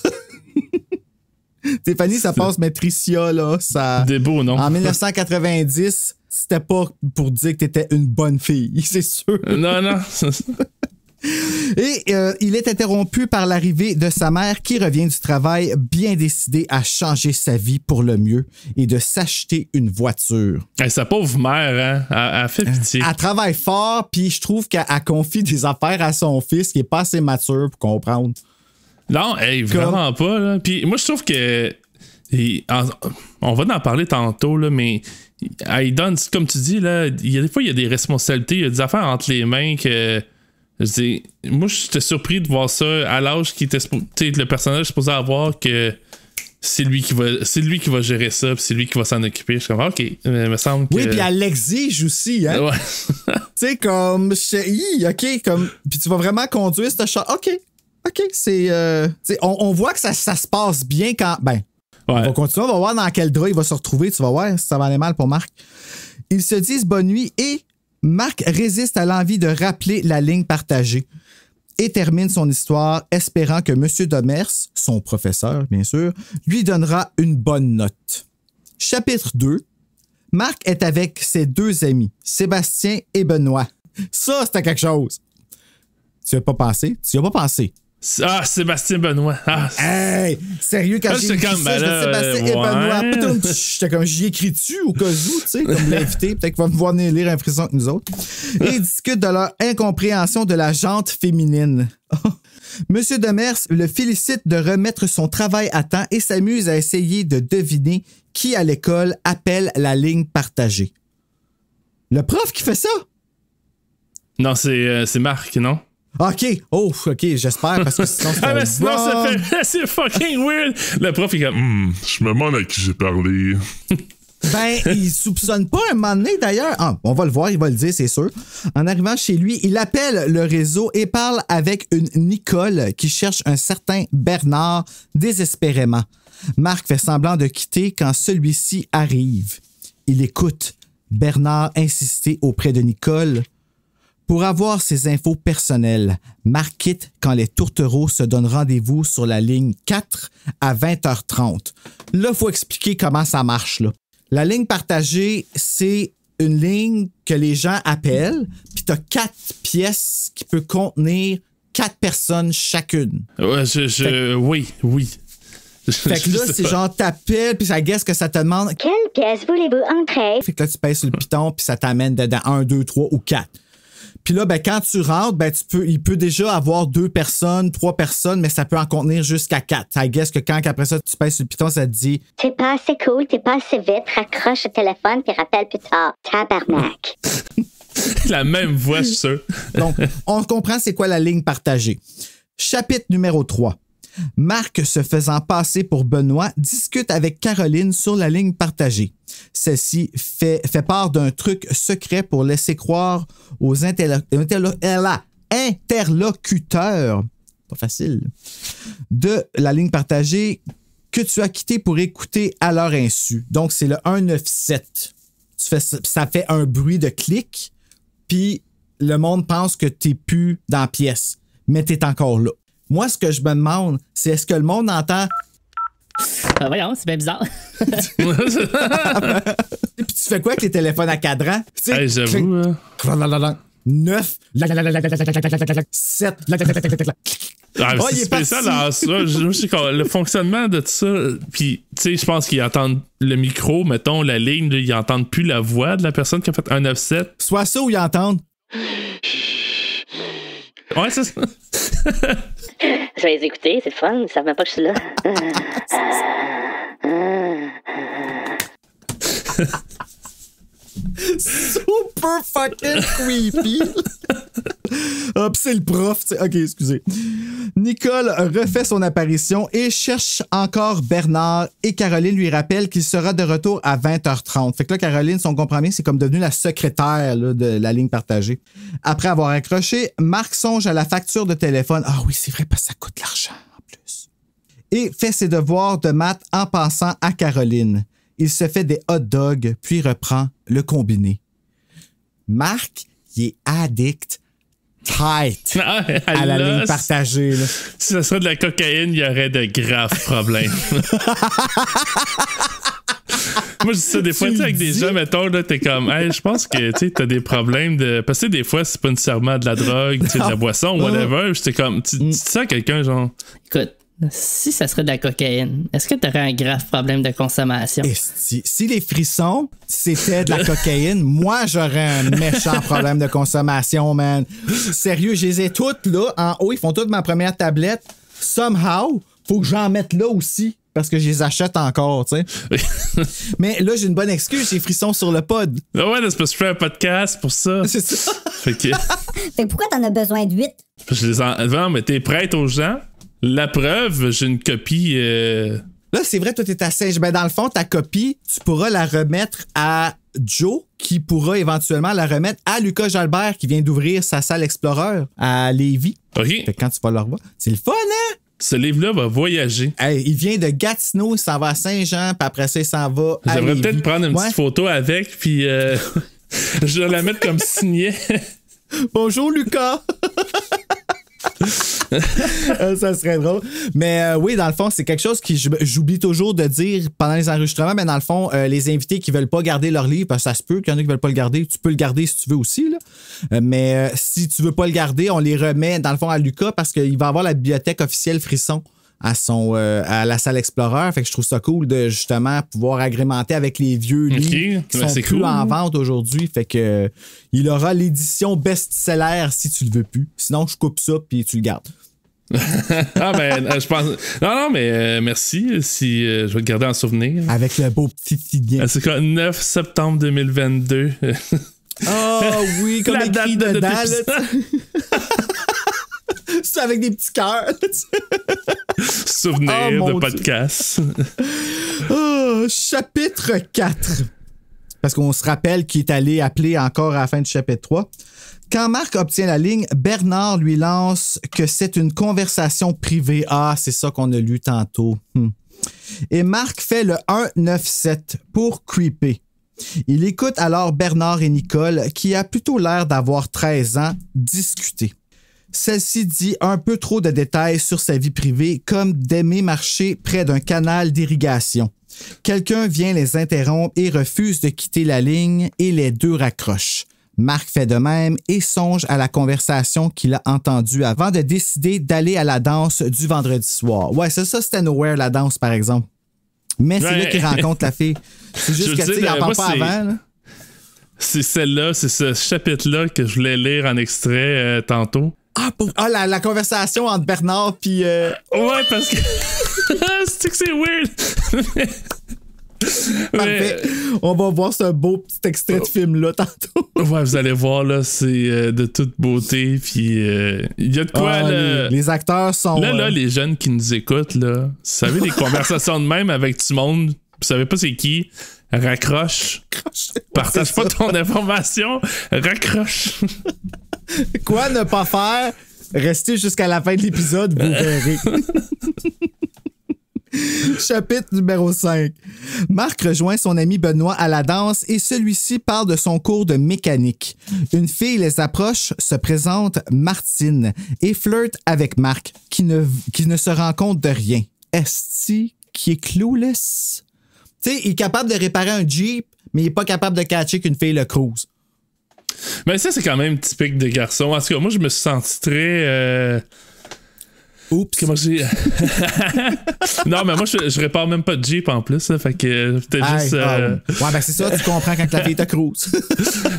Stéphanie, ça passe, mais Tricia, là, ça... Des beaux noms. En 1990, c'était pas pour dire que t'étais une bonne fille, c'est sûr. Non. Et il est interrompu par l'arrivée de sa mère qui revient du travail bien décidée à changer sa vie pour le mieux et de s'acheter une voiture. Hey, sa pauvre mère, hein? Elle fait pitié. Elle travaille fort, puis je trouve qu'elle confie des affaires à son fils qui est pas assez mature pour comprendre. Non, hey, vraiment pas. Là. Puis moi, je trouve que... on va en parler tantôt, là, mais elle donne, comme tu dis, là, des fois, il y a des responsabilités, il y a des affaires entre les mains que... moi, j'étais surpris de voir ça à l'âge qui était le personnage supposé avoir que c'est lui qui va gérer ça, puis c'est lui qui va s'en occuper. Je suis comme, OK, il me semble que... Oui, puis elle l'exige aussi, hein? Ouais. Tu sais, comme, OK, comme, puis tu vas vraiment conduire ce chat. OK, c'est... on voit que ça se passe bien quand... Ben, on va continuer, on va voir dans quel drap il va se retrouver, tu vas voir si ça va aller mal pour Marc. Ils se disent bonne nuit et Marc résiste à l'envie de rappeler la ligne partagée et termine son histoire espérant que M. Demers, son professeur bien sûr, lui donnera une bonne note. Chapitre 2. Marc est avec ses deux amis, Sébastien et Benoît. Ça, c'était quelque chose. Tu n'y as pas pensé? Ah, Sébastien Benoît. Ah. Hey! Sérieux, quand j'ai écrit ça, Sébastien et Benoît, j'étais comme, j'y écris-tu au cas où, tu sais, comme l'invité, peut-être qu'il va me voir venir lire un frisson que nous autres. Et ils discutent de leur incompréhension de la jante féminine. Monsieur Demers le félicite de remettre son travail à temps et s'amuse à essayer de deviner qui à l'école appelle la ligne partagée. Le prof qui fait ça? Non, c'est Marc, non? OK. Oh, OK, j'espère, parce que sinon, c'est fucking weird. Le prof, il est comme, je me demande à qui j'ai parlé. Ben, il soupçonne pas un moment donné, d'ailleurs. Ah, on va le voir, il va le dire, c'est sûr. En arrivant chez lui, il appelle le réseau et parle avec une Nicole qui cherche un certain Bernard désespérément. Marc fait semblant de quitter quand celui-ci arrive. Il écoute Bernard insister auprès de Nicole. Pour avoir ses infos personnelles, Marc quitte quand les tourtereaux se donnent rendez-vous sur la ligne 4 à 20h30. Là, il faut expliquer comment ça marche, là. La ligne partagée, c'est une ligne que les gens appellent, puis tu as 4 pièces qui peuvent contenir 4 personnes chacune. Ouais, oui. Fait que là, c'est genre t'appelles, puis ça guesse que ça te demande Quelle pièce voulez-vous entrer? Fait que là, tu pèses sur le piton, puis ça t'amène dedans 1, 2, 3 ou 4. Puis là, ben, quand tu rentres, ben, il peut déjà avoir 2 personnes, 3 personnes, mais ça peut en contenir jusqu'à 4. Ça guesse que quand après ça, tu pèses sur le piton, ça te dit T'es pas assez cool, t'es pas assez vite, raccroche le téléphone puis rappelle plus tard. Tabarnak. La même voix, je suis sûr. Donc, on comprend c'est quoi la ligne partagée. Chapitre numéro 3. Marc, se faisant passer pour Benoît, discute avec Caroline sur la ligne partagée. Celle-ci fait part d'un truc secret pour laisser croire aux interlocuteurs, pas facile, de la ligne partagée que tu as quitté pour écouter à leur insu. Donc, c'est le 197. Ça fait un bruit de clic, puis le monde pense que tu n'es plus dans la pièce, mais tu es encore là. Moi, ce que je me demande, c'est est-ce que le monde entend... Voyons, c'est bien bizarre. Puis tu fais quoi avec les téléphones à cadran? Hey, j'avoue. 9, 7, c'est spécial dans ça. Je sais que le fonctionnement de tout ça, puis tu sais, je pense qu'ils entendent le micro, mettons, la ligne, là, ils entendent plus la voix de la personne qui a fait un 9-7. Soit ça ou ils entendent. Ouais, c'est ça. Je vais les écouter, c'est le fun, ils savent même pas que je suis là. Super fucking creepy. Hop, c'est le prof. Ok, excusez. Nicole refait son apparition et cherche encore Bernard et Caroline lui rappelle qu'il sera de retour à 20h30. Fait que là, Caroline, si on comprend bien, c'est comme devenue la secrétaire là, de la ligne partagée. Après avoir accroché, Marc songe à la facture de téléphone. Ah oui, c'est vrai, parce que ça coûte de l'argent en plus. Et fait ses devoirs de maths en pensant à Caroline. Il se fait des hot dogs, puis reprend le combiné. Marc, il est addict tight à la ligne partagée. Là. Si ça serait de la cocaïne, il y aurait de graves problèmes. Moi, je dis ça des fois, tu sais, avec des gens, mettons, là, t'es comme, hey, je pense que, tu sais, t'as des problèmes de. Parce que des fois, c'est pas nécessairement de la drogue, tu sais, de la boisson, whatever. J'étais comme, tu dis ça à quelqu'un, genre. Écoute. Si ça serait de la cocaïne, est-ce que tu aurais un grave problème de consommation? Si les frissons, c'était de la cocaïne, moi, j'aurais un méchant problème de consommation, man. Sérieux, je les ai toutes là, en haut, ils font toutes ma première tablette. Somehow, faut que j'en mette là aussi, parce que je les achète encore, tu sais. Mais là, j'ai une bonne excuse, j'ai frissons sur le pod. Ah ouais, c'est parce que je fais un podcast pour ça. C'est ça. Fait que... Fait pourquoi t'en as besoin de 8? Je les en... mais t'es prête aux gens? La preuve, j'ai une copie... Là, c'est vrai, toi, t'es à Saint... Ben, dans le fond, ta copie, tu pourras la remettre à Joe, qui pourra éventuellement la remettre à Lucas Jalbert, qui vient d'ouvrir sa salle Explorer à Lévis. OK. Fait que quand tu vas le revoir, c'est le fun, hein? Ce livre-là va voyager. Hey, il vient de Gatineau, il s'en va à Saint-Jean, puis après ça, il s'en va à J'aimerais Lévis. peut-être prendre une petite photo avec, puis je vais la mettre comme signée. Bonjour, Lucas! Ça serait drôle. Mais oui, dans le fond, c'est quelque chose que j'oublie toujours de dire pendant les enregistrements. Mais dans le fond, les invités qui veulent pas garder leur livre, parce que ça se peut qu'il y en a qui veulent pas le garder. Tu peux le garder si tu veux aussi. Là. Mais si tu veux pas le garder, on les remet dans le fond à Lucas parce qu'il va avoir la bibliothèque officielle Frisson à la salle Explorer. Fait que je trouve ça cool de justement pouvoir agrémenter avec les vieux livres qui sont plus en vente aujourd'hui. Fait que il aura l'édition best-seller si tu le veux plus. Sinon, je coupe ça puis tu le gardes. Ah ben, je pense... Non, mais merci. Si je vais le garder en souvenir. Avec le beau petit figuier. C'est quoi, 9 septembre 2022. Oh oui, comme la écrit date dedans. C'est avec des petits cœurs. Souvenir de podcast. Chapitre 4. Parce qu'on se rappelle qu'il est allé appeler encore à la fin du chapitre 3. Quand Marc obtient la ligne, Bernard lui lance que c'est une conversation privée. Ah, c'est ça qu'on a lu tantôt. Et Marc fait le 197 pour creeper. Il écoute alors Bernard et Nicole, qui a plutôt l'air d'avoir 13 ans, discuter. Celle-ci dit un peu trop de détails sur sa vie privée, comme d'aimer marcher près d'un canal d'irrigation. Quelqu'un vient les interrompre et refuse de quitter la ligne et les deux raccrochent. Marc fait de même et songe à la conversation qu'il a entendue avant de décider d'aller à la danse du vendredi soir. Ouais, c'est ça, c'était Nowhere, la danse, par exemple. Mais c'est là qu'il rencontre la fille. C'est juste que, tu sais, il n'en parle pas avant. Là. C'est celle-là, c'est ce chapitre-là que je voulais lire en extrait tantôt. La conversation entre Bernard puis... Ouais, parce que... c'est que c'est weird. Parfait. On va voir ce beau petit extrait de film-là tantôt. Ouais, vous allez voir, là, c'est de toute beauté. Puis il y a de quoi, là. Les acteurs sont... Là, les jeunes qui nous écoutent, là, vous savez, des conversations de même avec du monde, vous savez pas c'est qui, raccroche. Partage pas ton information, raccroche. Quoi ne pas faire? Restez jusqu'à la fin de l'épisode, vous verrez. Chapitre numéro 5. Marc rejoint son ami Benoît à la danse et celui-ci parle de son cours de mécanique. Une fille les approche, se présente Martine et flirte avec Marc qui ne se rend compte de rien. Esti qui est clueless. Tu sais, il est capable de réparer un Jeep, mais il est pas capable de catcher qu'une fille le cruise. Mais ça, c'est quand même typique des garçons. En tout cas, moi, je me suis senti très... Oups. Comment j'ai... Non, mais moi, je répare même pas de Jeep en plus. Là, fait que peut-être juste... Ouais, ben c'est ça, tu comprends quand la fille te cruise.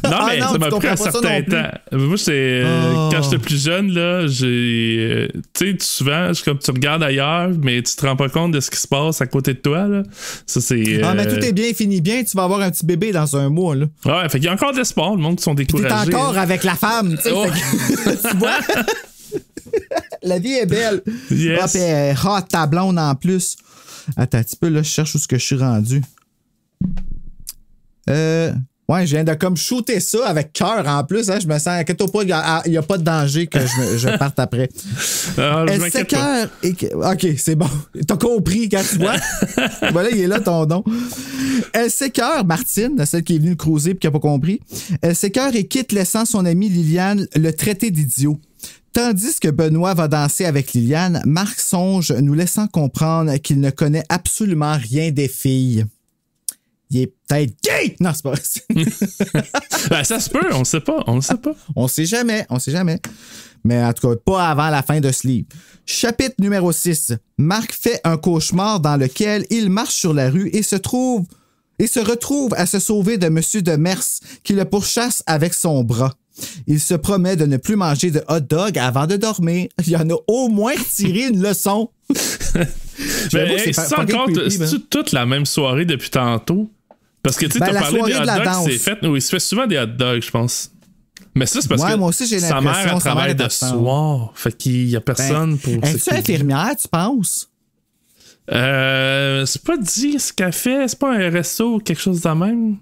Non, mais ça m'a pris un certain temps. Moi, c'est... Quand j'étais plus jeune, là, j'ai... tu sais, souvent, comme tu regardes ailleurs, mais tu te rends pas compte de ce qui se passe à côté de toi. Là. Ça, c'est... mais tout est bien, fini bien. Tu vas avoir un petit bébé dans un mois. Là. Ouais, fait qu'il y a encore de l'espoir. Le monde qui sont découragés. T'es encore avec la femme. Tu vois? La vie est belle. Yes. Ah, puis elle est hot, ta blonde en plus. Attends un petit peu, là, je cherche où ce que je suis rendu. Ouais, je viens de comme shooter ça avec cœur en plus. Hein, je me sens, inquiète-toi pas, il n'y a pas de danger que je parte après. Elle s'écœure. OK, c'est bon. T'as compris quand tu vois. Voilà, il est là ton don. Elle s'écœure, Martine, celle qui est venue le cruiser et qui n'a pas compris. Elle s'écœure et quitte, laissant son amie Liliane le traiter d'idiot. Tandis que Benoît va danser avec Liliane, Marc songe, nous laissant comprendre qu'il ne connaît absolument rien des filles. Il est peut-être gay! Non, c'est pas vrai. Ben, ça se peut, on sait pas. On sait jamais. Mais en tout cas, pas avant la fin de ce livre. Chapitre numéro 6. Marc fait un cauchemar dans lequel il marche sur la rue et se retrouve à se sauver de Monsieur de Mers qui le pourchasse avec son bras. Il se promet de ne plus manger de hot dog avant de dormir. Il en a au moins tiré une leçon. Mais c'est encore toute la même soirée depuis tantôt. Parce que tu sais, t'as parlé des hot dogs, c'est fait. Oui, il se fait souvent des hot dogs, je pense. Mais ça, c'est parce que moi aussi, j'ai sa mère, elle travaille de soir. Fait qu'il y a personne pour... Es-tu infirmière, tu penses? C'est pas dit ce qu'elle fait. C'est pas un RSO ou quelque chose de même?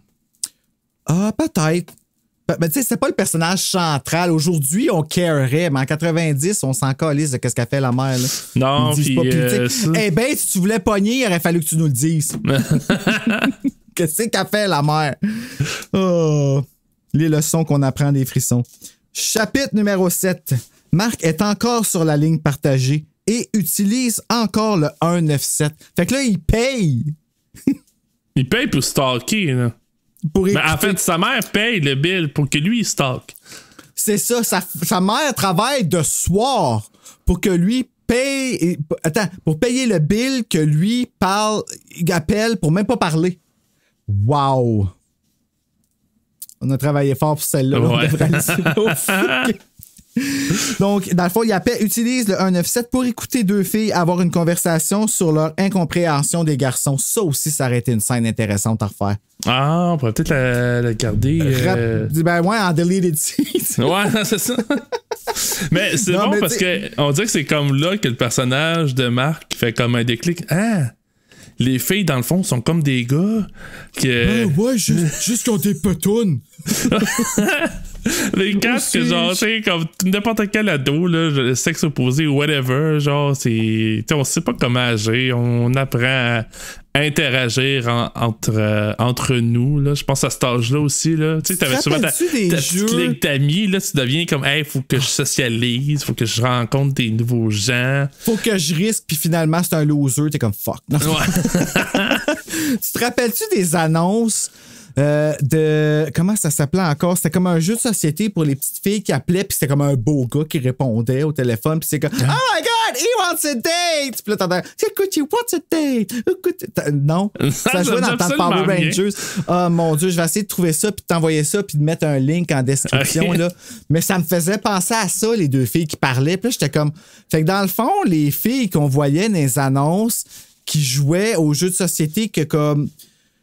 Ah, peut-être. Ben, tu sais, c'est pas le personnage central. Aujourd'hui, on carerait, mais en 90, on s'en calisse de ce qu'a fait la mère. Là. Non, puis... Eh ben, si tu voulais pogner, il aurait fallu que tu nous le dises. Qu'est-ce qu'a fait la mère? Oh, les leçons qu'on apprend des frissons. Chapitre numéro 7. Marc est encore sur la ligne partagée et utilise encore le 197. Fait que là, il paye. Il paye pour stalker, là. Mais en fait, sa mère paye le bill pour que lui, il stocke. C'est ça. Sa mère travaille de soir pour que lui paye... pour payer le bill que lui appelle pour même pas parler. Wow! On a travaillé fort pour celle-là. Ouais. Donc, dans le fond, il utilise le 197 pour écouter deux filles avoir une conversation sur leur incompréhension des garçons. Ça aussi, ça aurait été une scène intéressante à refaire. Ah, on pourrait peut-être la garder. Ben ouais, en deleted scenes. Ouais, c'est ça. Mais c'est bon parce qu'on dirait que c'est comme là que le personnage de Marc fait comme un déclic. Ah! Les filles, dans le fond, sont comme des gars que... ouais, juste qu'ils ont des petounes. Les casques, genre, tu sais, comme n'importe quel ado, là, le sexe opposé ou whatever, genre, c'est... on sait pas comment agir, on apprend à interagir entre nous, là. Je pense à cet âge-là aussi, là. Tu sais, t'avais souvent ta petite ligue d'amis, là, tu deviens comme, hey, faut que je socialise, faut que je rencontre des nouveaux gens. Faut que je risque, puis finalement, c'est un loser, t'es comme fuck. Non. Ouais. Tu te rappelles-tu des annonces de... Comment ça s'appelait encore? C'était comme un jeu de société pour les petites filles qui appelaient, puis c'était comme un beau gars qui répondait au téléphone, puis c'est comme « Oh my God, he wants a date! » Puis là, t'entends « Écoute, he wants a date! » Non, ça jouait dans le temps de Power Rangers. Oh mon Dieu, je vais essayer de trouver ça, puis de t'envoyer ça, puis de mettre un link en description. Là. Mais ça me faisait penser à ça, les deux filles qui parlaient. Puis là, j'étais comme... Fait que dans le fond, les filles qu'on voyait dans les annonces qui jouaient aux jeux de société que comme...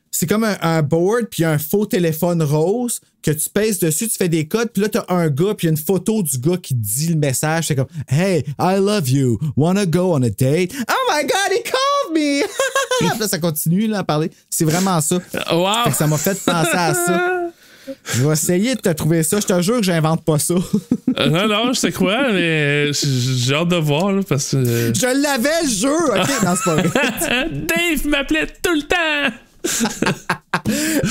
C'est comme un board, puis un faux téléphone rose que tu pèses dessus, tu fais des codes, puis là, t'as un gars, puis il y a une photo du gars qui dit le message. C'est comme « Hey, I love you. Wanna go on a date? Oh my God, he called me! » Puis là, ça continue là, à parler. C'est vraiment ça. Wow! Fait que ça m'a fait penser à ça. Je vais essayer de te trouver ça. Je te jure que j'invente pas ça. Non, je sais quoi, mais j'ai hâte de voir, là, parce que... Je l'avais, le jeu! OK, non, c'est pas vrai. Dave m'appelait tout le temps!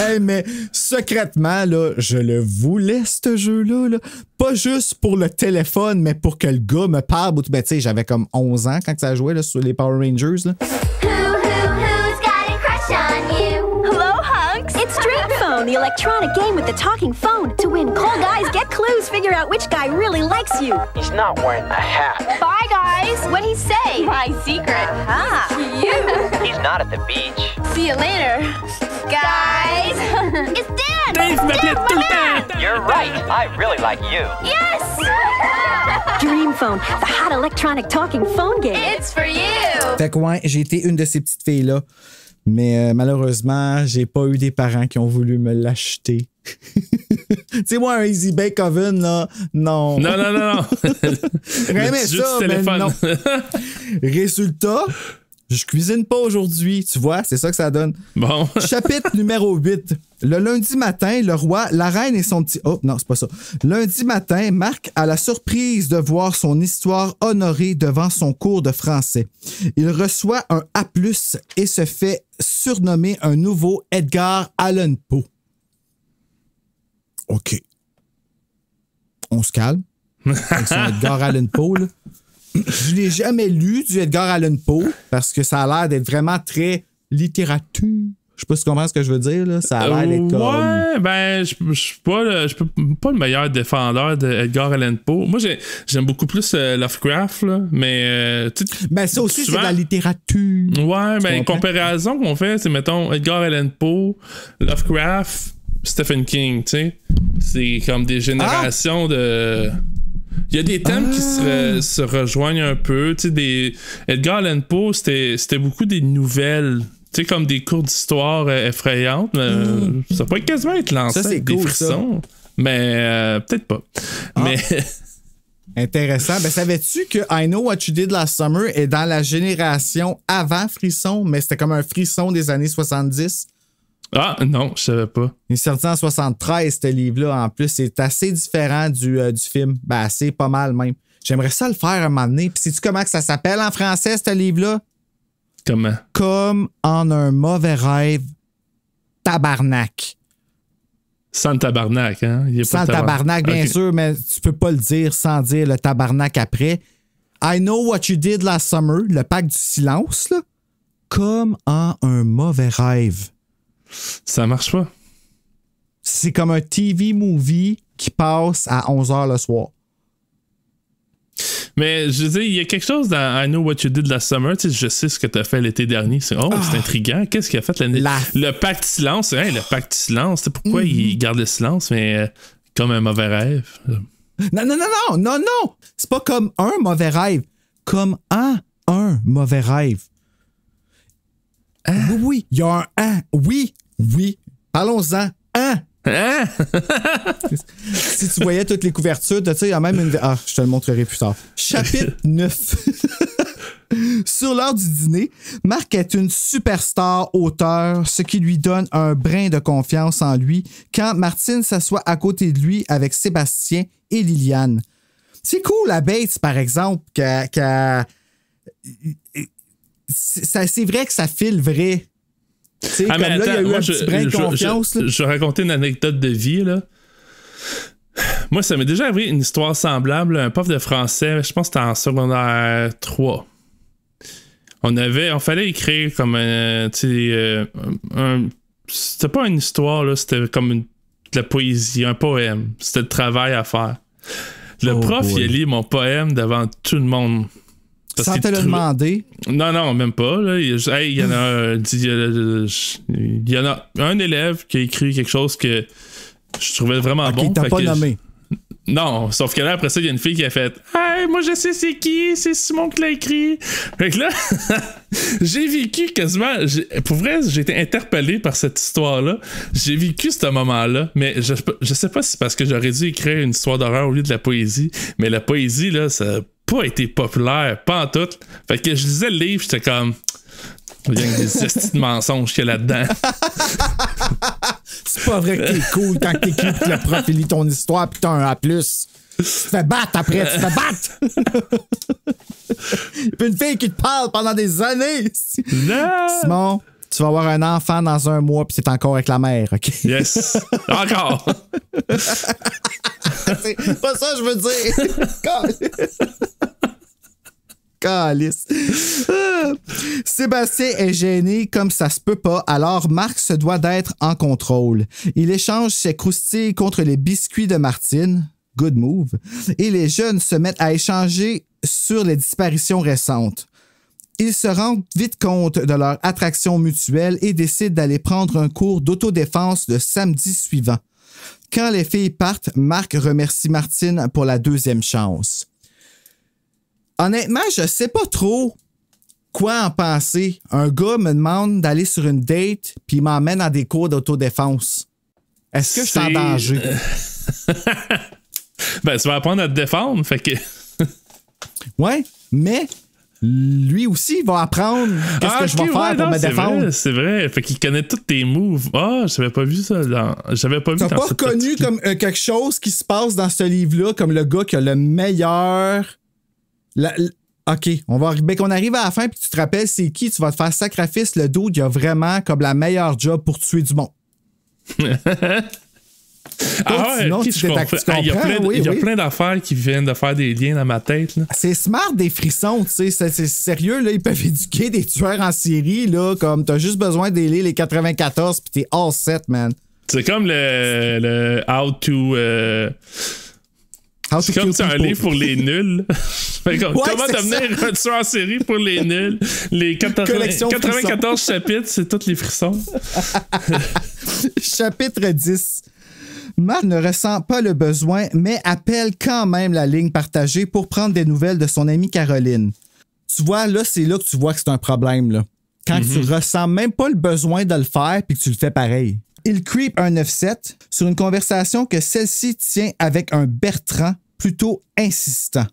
Hey, mais secrètement, là, je le voulais, ce jeu-là. Là. Pas juste pour le téléphone, mais pour que le gars me parle. Ben, tu sais, j'avais comme 11 ans quand ça jouait là, sur les Power Rangers. Là. Who's got a crush on you? Hello, Hunks. It's Dream Phone, the electronic game with the talking phone. To win, call guys, get clues, figure out which guy really likes you. He's not wearing a hat. Bye, guys. What'd he say? My secret. Ah, cute. He's not at the beach. See you later, guys. It's Dan. Dave m'appelait tout le temps. You're right. I really like you. Yes. Dream Phone, the hot electronic talking phone game. It's for you. Fait que ouais, j'ai été une de ces petites filles-là. Mais malheureusement, j'ai pas eu des parents qui ont voulu me l'acheter. Tu sais, moi, un Easy Bake Oven, là, non. Non. J'aimais ça, mais non. Résultat, je cuisine pas aujourd'hui, tu vois, c'est ça que ça donne. Bon. Chapitre numéro 8. Le lundi matin, le roi, la reine et son petit... Oh, non, c'est pas ça. Lundi matin, Marc a la surprise de voir son histoire honorée devant son cours de français. Il reçoit un A+, et se fait surnommer un nouveau Edgar Allan Poe. OK. On se calme. Avec son Edgar Allan Poe, là. Je l'ai jamais lu du Edgar Allan Poe parce que ça a l'air d'être vraiment très littérature. Je sais pas si tu comprends ce que je veux dire, là. Ça a l'air d'être comme... Ouais, ben, je suis pas le meilleur défendeur d'Edgar Allan Poe. Moi, j'aime beaucoup plus Lovecraft, là, mais... ben, ça aussi, souvent, c'est de la littérature. Ouais, ben, comparaison qu'on fait, c'est, mettons, Edgar Allan Poe, Lovecraft, Stephen King, tu sais. C'est comme des générations de... Il y a des thèmes qui se rejoignent un peu. Tu sais, Edgar Allan Poe, c'était beaucoup des nouvelles. Tu sais, comme des cours d'histoire effrayantes. Ça pourrait quasiment être lancé avec des frissons. Ça. Mais peut-être pas. Mais... Intéressant. Ben, savais-tu que I Know What You Did Last Summer est dans la génération avant Frisson, mais c'était comme un frisson des années 70? Ah, non, je savais pas. Il est sorti en 73, ce livre-là. En plus, c'est assez différent du film. Ben, assez pas mal même. J'aimerais ça le faire un moment donné. Puis sais-tu comment que ça s'appelle en français, ce livre-là? Comment? Comme en un mauvais rêve, tabarnak. Sans le tabarnak, hein? Sans le tabarnak, bien sûr, mais tu peux pas le dire sans dire le tabarnak après. I Know What You Did Last Summer, le pacte du silence, là. Comme en un mauvais rêve. Ça marche pas. C'est comme un TV movie qui passe à 11h le soir. Mais je veux dire, il y a quelque chose dans I Know What You Did Last Summer. Tu sais, je sais ce que tu as fait l'été dernier. C'est intriguant. Qu'est-ce qu'il a fait l'année? Le pacte du silence. Hein, le pacte du silence. Pourquoi il garde le silence, mais comme un mauvais rêve? Non. C'est pas comme un mauvais rêve. Comme un mauvais rêve. Oui. Il y a un Oui. Parlons-en. Si tu voyais toutes les couvertures, tu sais, il y a même une... Ah, je te le montrerai plus tard. Chapitre 9. Sur l'heure du dîner, Marc est une superstar auteur, ce qui lui donne un brin de confiance en lui quand Martine s'assoit à côté de lui avec Sébastien et Liliane. C'est cool à Bates, par exemple, c'est vrai que ça file vrai. Mais comme attends, là, il y a eu moi, un petit brin de confiance. Je vais raconter une anecdote de vie, là. Moi, ça m'est déjà arrivé une histoire semblable. Un prof de français, je pense que c'était en secondaire 3. On fallait écrire comme c'était pas une histoire, là, c'était comme de la poésie, un poème. C'était le travail à faire. Le prof, il a lu mon poème devant tout le monde. Sans te le demander? Non, même pas. Là. Il y en a un élève qui a écrit quelque chose que je trouvais vraiment bon. Qui t'a pas nommé? Non, sauf que là, après ça, il y a une fille qui a fait « Hey, moi, je sais c'est qui, c'est Simon qui l'a écrit. » Fait que là, j'ai vécu quasiment... Pour vrai, j'ai été interpellé par cette histoire-là. J'ai vécu ce moment-là, mais je sais pas si c'est parce que j'aurais dû écrire une histoire d'horreur au lieu de la poésie, mais la poésie, là, ça n'a pas été populaire, pas en tout. Fait que je lisais le livre, j'étais comme... Il y a des estis de mensonges qu'il y a là-dedans. C'est pas vrai que t'es cool quand t'écris que le prof lit ton histoire pis t'as un A+. Tu te fais battre après, tu te fais battre! Puis une fille qui te parle pendant des années! Non! Simon, tu vas avoir un enfant dans 1 mois pis t'es encore avec la mère, OK? Yes! Encore! C'est pas ça que je veux dire! Calice. Sébastien est gêné comme ça se peut pas, alors Marc se doit d'être en contrôle. Il échange ses croustilles contre les biscuits de Martine. Good move. Et les jeunes se mettent à échanger sur les disparitions récentes. Ils se rendent vite compte de leur attraction mutuelle et décident d'aller prendre un cours d'autodéfense le samedi suivant. Quand les filles partent, Marc remercie Martine pour la 2e chance. Honnêtement, je sais pas trop quoi en penser. Un gars me demande d'aller sur une date puis il m'emmène à des cours d'autodéfense. Est-ce que je suis en danger? Ben, tu vas apprendre à te défendre, fait que... Ouais, mais lui aussi, il va apprendre qu'est-ce que je vais faire pour me défendre. C'est vrai, fait qu'il connaît tous tes moves. j'avais pas vu ça. J'avais pas vu T'as pas reconnu comme quelque chose qui se passe dans ce livre-là, comme le gars qui a le meilleur... OK, on arrive à la fin puis tu te rappelles c'est qui, tu vas te faire sacrifice, le dude, il a vraiment comme la meilleure job pour tuer du monde. Sinon, je comprends. Il y a plein d'affaires qui viennent de faire des liens dans ma tête. Là. C'est smart des frissons, tu sais, c'est sérieux, là, ils peuvent éduquer des tueurs en série, là, comme t'as juste besoin d'élire les 94 puis t'es all set, man. C'est comme le How to... C'est comme un livre pour les nuls. Comment devenir un tueur en série pour les nuls? Les 94 chapitres, c'est tous les frissons. Chapitre 10. Marc ne ressent pas le besoin, mais appelle quand même la ligne partagée pour prendre des nouvelles de son amie Caroline. Tu vois, là, c'est là que tu vois que c'est un problème, là. Quand tu ressens même pas le besoin de le faire puis que tu le fais pareil. Il creep un 9-7 sur une conversation que celle-ci tient avec un Bertrand plutôt insistant.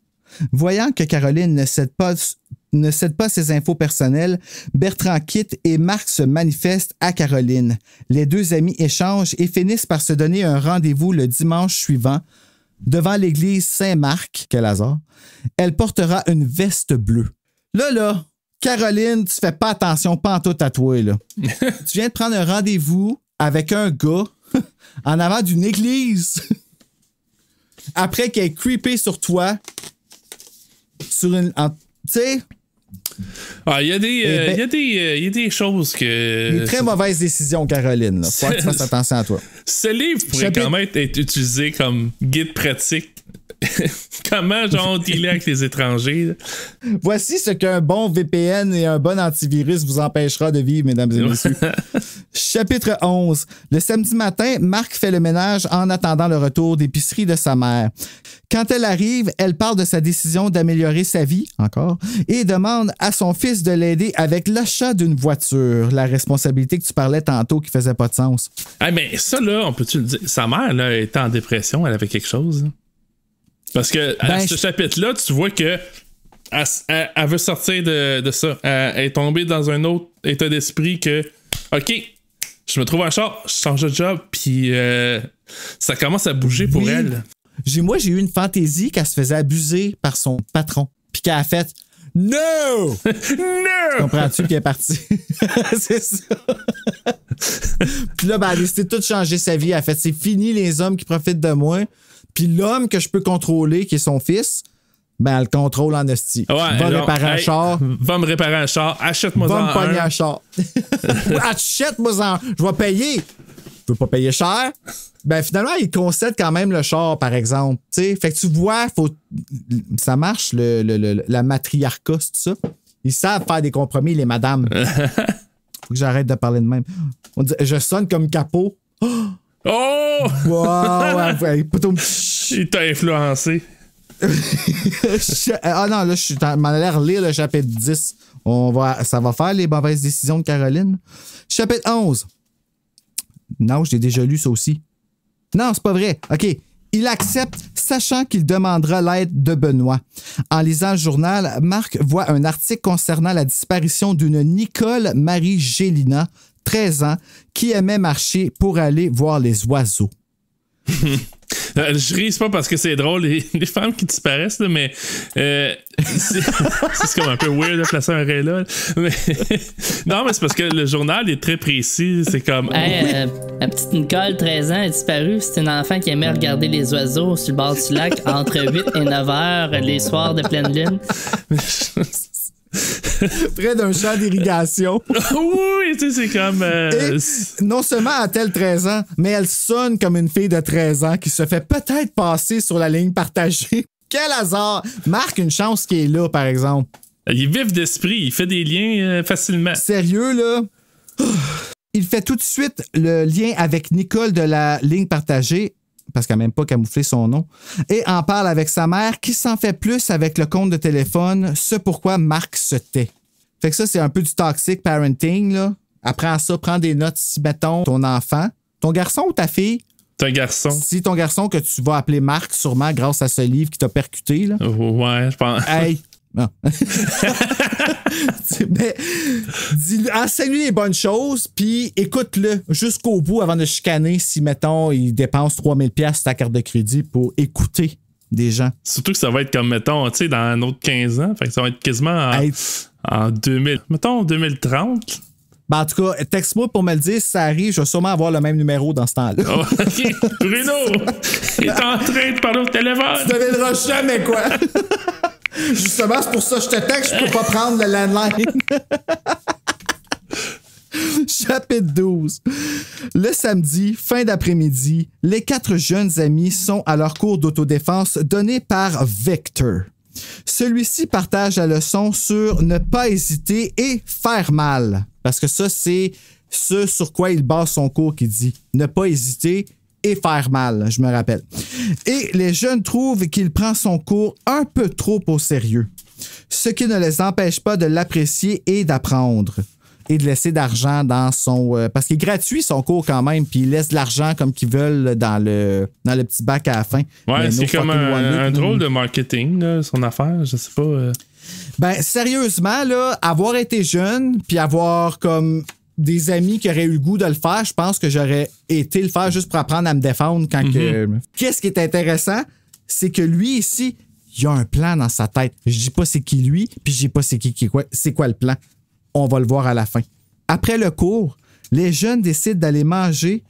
Voyant que Caroline ne cède pas ses infos personnelles, Bertrand quitte et Marc se manifeste à Caroline. Les deux amis échangent et finissent par se donner un rendez-vous le dimanche suivant devant l'église Saint-Marc. Quel hasard! Elle portera une veste bleue. Là, Caroline, tu fais pas attention, pantoute à toi, là. Tu viens de prendre un rendez-vous avec un gars en avant d'une église après qu'il ait creepé sur toi sur une... Tu sais... Il y a des choses que... Des très mauvaises décisions, Caroline. Là. Faut que tu fasses attention à toi. Ce livre pourrait quand même être utilisé comme guide pratique Comment, genre, dealer avec les étrangers? Là? Voici ce qu'un bon VPN et un bon antivirus vous empêchera de vivre, mesdames et messieurs. Chapitre 11. Le samedi matin, Marc fait le ménage en attendant le retour d'épicerie de sa mère. Quand elle arrive, elle parle de sa décision d'améliorer sa vie, encore, et demande à son fils de l'aider avec l'achat d'une voiture. La responsabilité que tu parlais tantôt qui faisait pas de sens. Ah, mais ça, là, on peut-tu le dire? Sa mère, là, était en dépression, elle avait quelque chose. Parce que à ce chapitre-là, tu vois que elle veut sortir de ça. Elle est tombée dans un autre état d'esprit que, OK, je me trouve un char, je change de job, puis ça commence à bouger pour elle. Moi, j'ai eu une fantaisie qu'elle se faisait abuser par son patron. Puis qu'elle a fait « No! » No! Comprends-tu qu'elle est partie? C'est ça. Puis là, ben, elle a décidé de tout changer sa vie. Elle a fait « C'est fini les hommes qui profitent de moi. » Puis l'homme que je peux contrôler, qui est son fils, ben, elle le contrôle en esti. Ouais, va réparer un char. Va me réparer un char. Achète-moi-en un. Va me pogner un char. Achète-moi-en. Je vais payer. Tu veux pas payer cher? Ben, finalement, il concède quand même le char, par exemple. T'sais, fait que tu vois, ça marche, la matriarcat, c'est ça? Ils savent faire des compromis, les madames. Faut que j'arrête de parler de même. Je sonne comme capot. Oh! Wow! Il t'a influencé. Ah non, là, je m'en allais relire le chapitre 10. Ça va faire les mauvaises décisions de Caroline. Chapitre 11. Non, je l'ai déjà lu, ça aussi. Non, c'est pas vrai. OK. Il accepte, sachant qu'il demandera l'aide de Benoît. En lisant le journal, Marc voit un article concernant la disparition d'une Nicole Marie Gélina, 13 ans, qui aimait marcher pour aller voir les oiseaux. Je ris pas parce que c'est drôle, les femmes qui disparaissent, là, mais c'est comme un peu weird de placer un ray là. Mais, non, mais c'est parce que le journal est très précis. C'est comme. Hey, la petite Nicole, 13 ans, est disparue. C'est un enfant qui aimait regarder les oiseaux sur le bord du lac entre 8 et 9 heures les soirs de pleine lune. Près d'un champ d'irrigation. Oui, tu sais, c'est comme. Non seulement a-t-elle 13 ans, mais elle sonne comme une fille de 13 ans qui se fait peut-être passer sur la ligne partagée. Quel hasard! Marc, une chance qu'il est là, par exemple. Il est vif d'esprit, il fait des liens facilement. Sérieux, là? Il fait tout de suite le lien avec Nicole de la ligne partagée, parce qu'elle n'a même pas camouflé son nom, et en parle avec sa mère qui s'en fait plus avec le compte de téléphone, ce pourquoi Marc se tait. Fait que ça, c'est un peu du toxic parenting, là. Apprends ça, prends des notes si, mettons, ton enfant, ton garçon ou ta fille. C'est un garçon. Si ton garçon que tu vas appeler Marc, sûrement grâce à ce livre qui t'a percuté, là. Ouais, je pense. Hey! Non. Mais enseigne-lui les bonnes choses, puis écoute-le jusqu'au bout avant de chicaner si, mettons, il dépense 3000$ sur ta carte de crédit pour écouter des gens. Surtout que ça va être comme, mettons, tu sais, dans un autre 15 ans. Fait que ça va être quasiment en 2000. Mettons, 2030. Ben, en tout cas, texte-moi pour me le dire. Si ça arrive, je vais sûrement avoir le même numéro dans ce temps-là. Oh, OK. Bruno, il est en train de parler au téléphone. Tu devineras jamais quoi. Justement, c'est pour ça que je te texte, je peux pas prendre le landline. Chapitre 12. Le samedi, fin d'après-midi, les 4 jeunes amis sont à leur cours d'autodéfense donné par Vector. Celui-ci partage la leçon sur ne pas hésiter et faire mal. Parce que ça, c'est ce sur quoi il base son cours qui dit ne pas hésiter et faire mal, je me rappelle. Et les jeunes trouvent qu'il prend son cours un peu trop au sérieux, ce qui ne les empêche pas de l'apprécier et d'apprendre. Et de laisser d'argent dans son... parce qu'il est gratuit, son cours, quand même, puis il laisse de l'argent comme qu'ils veulent dans le petit bac à la fin. Ouais, c'est comme un drôle de marketing, là, son affaire, je sais pas. Ben, sérieusement, là, avoir été jeune, puis avoir comme... des amis qui auraient eu le goût de le faire, je pense que j'aurais été le faire juste pour apprendre à me défendre quand que... Qu'est-ce qui est intéressant, c'est que lui ici, il a un plan dans sa tête. Je dis pas c'est qui lui, puis je dis pas c'est quoi le plan. On va le voir à la fin. Après le cours, les jeunes décident d'aller manger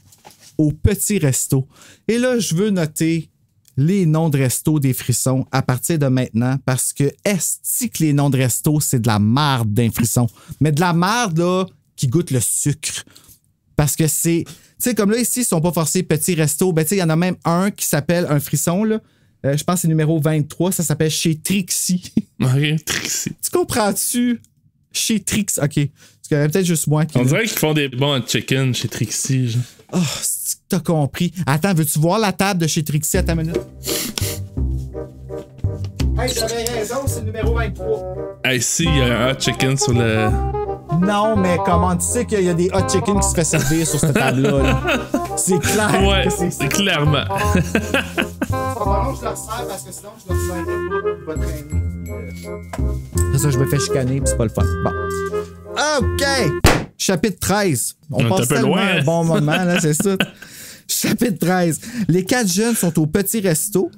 au petit resto. Et là, je veux noter les noms de resto des frissons à partir de maintenant, parce que est-ce que les noms de resto, c'est de la merde d'un frisson. Mais de la merde, là, qui goûte le sucre. Parce que c'est... Tu sais, comme là, ici, ils sont pas forcés petits restos. Ben, tu sais, il y en a même un qui s'appelle un frisson, là. Je pense que c'est numéro 23. Ça s'appelle Chez Trixie. Ok, Trixie. Tu comprends-tu? Chez Trixie. OK. Parce qu'il y aurait peut-être juste moi qui... On dirait qu'ils font des bons chicken chez Trixie. Genre. Oh, c'est que t'as compris. Attends, veux-tu voir la table de chez Trixie à ta minute? Hey, j'avais raison, c'est le numéro 23. Hey, si, il y a un hot chicken sur le... Non, mais comment tu sais qu'il y a des hot chicken qui se fait servir sur cette table-là? Là? C'est clair. Ouais, c'est clairement. Probablement, je le resserre parce que sinon, je le resserrerai pas. Il va traîner. C'est ça, je me fais chicaner, pis c'est pas le fun. Bon. OK! Chapitre 13. On passe tellement un bon moment, là, c'est ça. Chapitre 13. Les 4 jeunes sont au Petit Resto.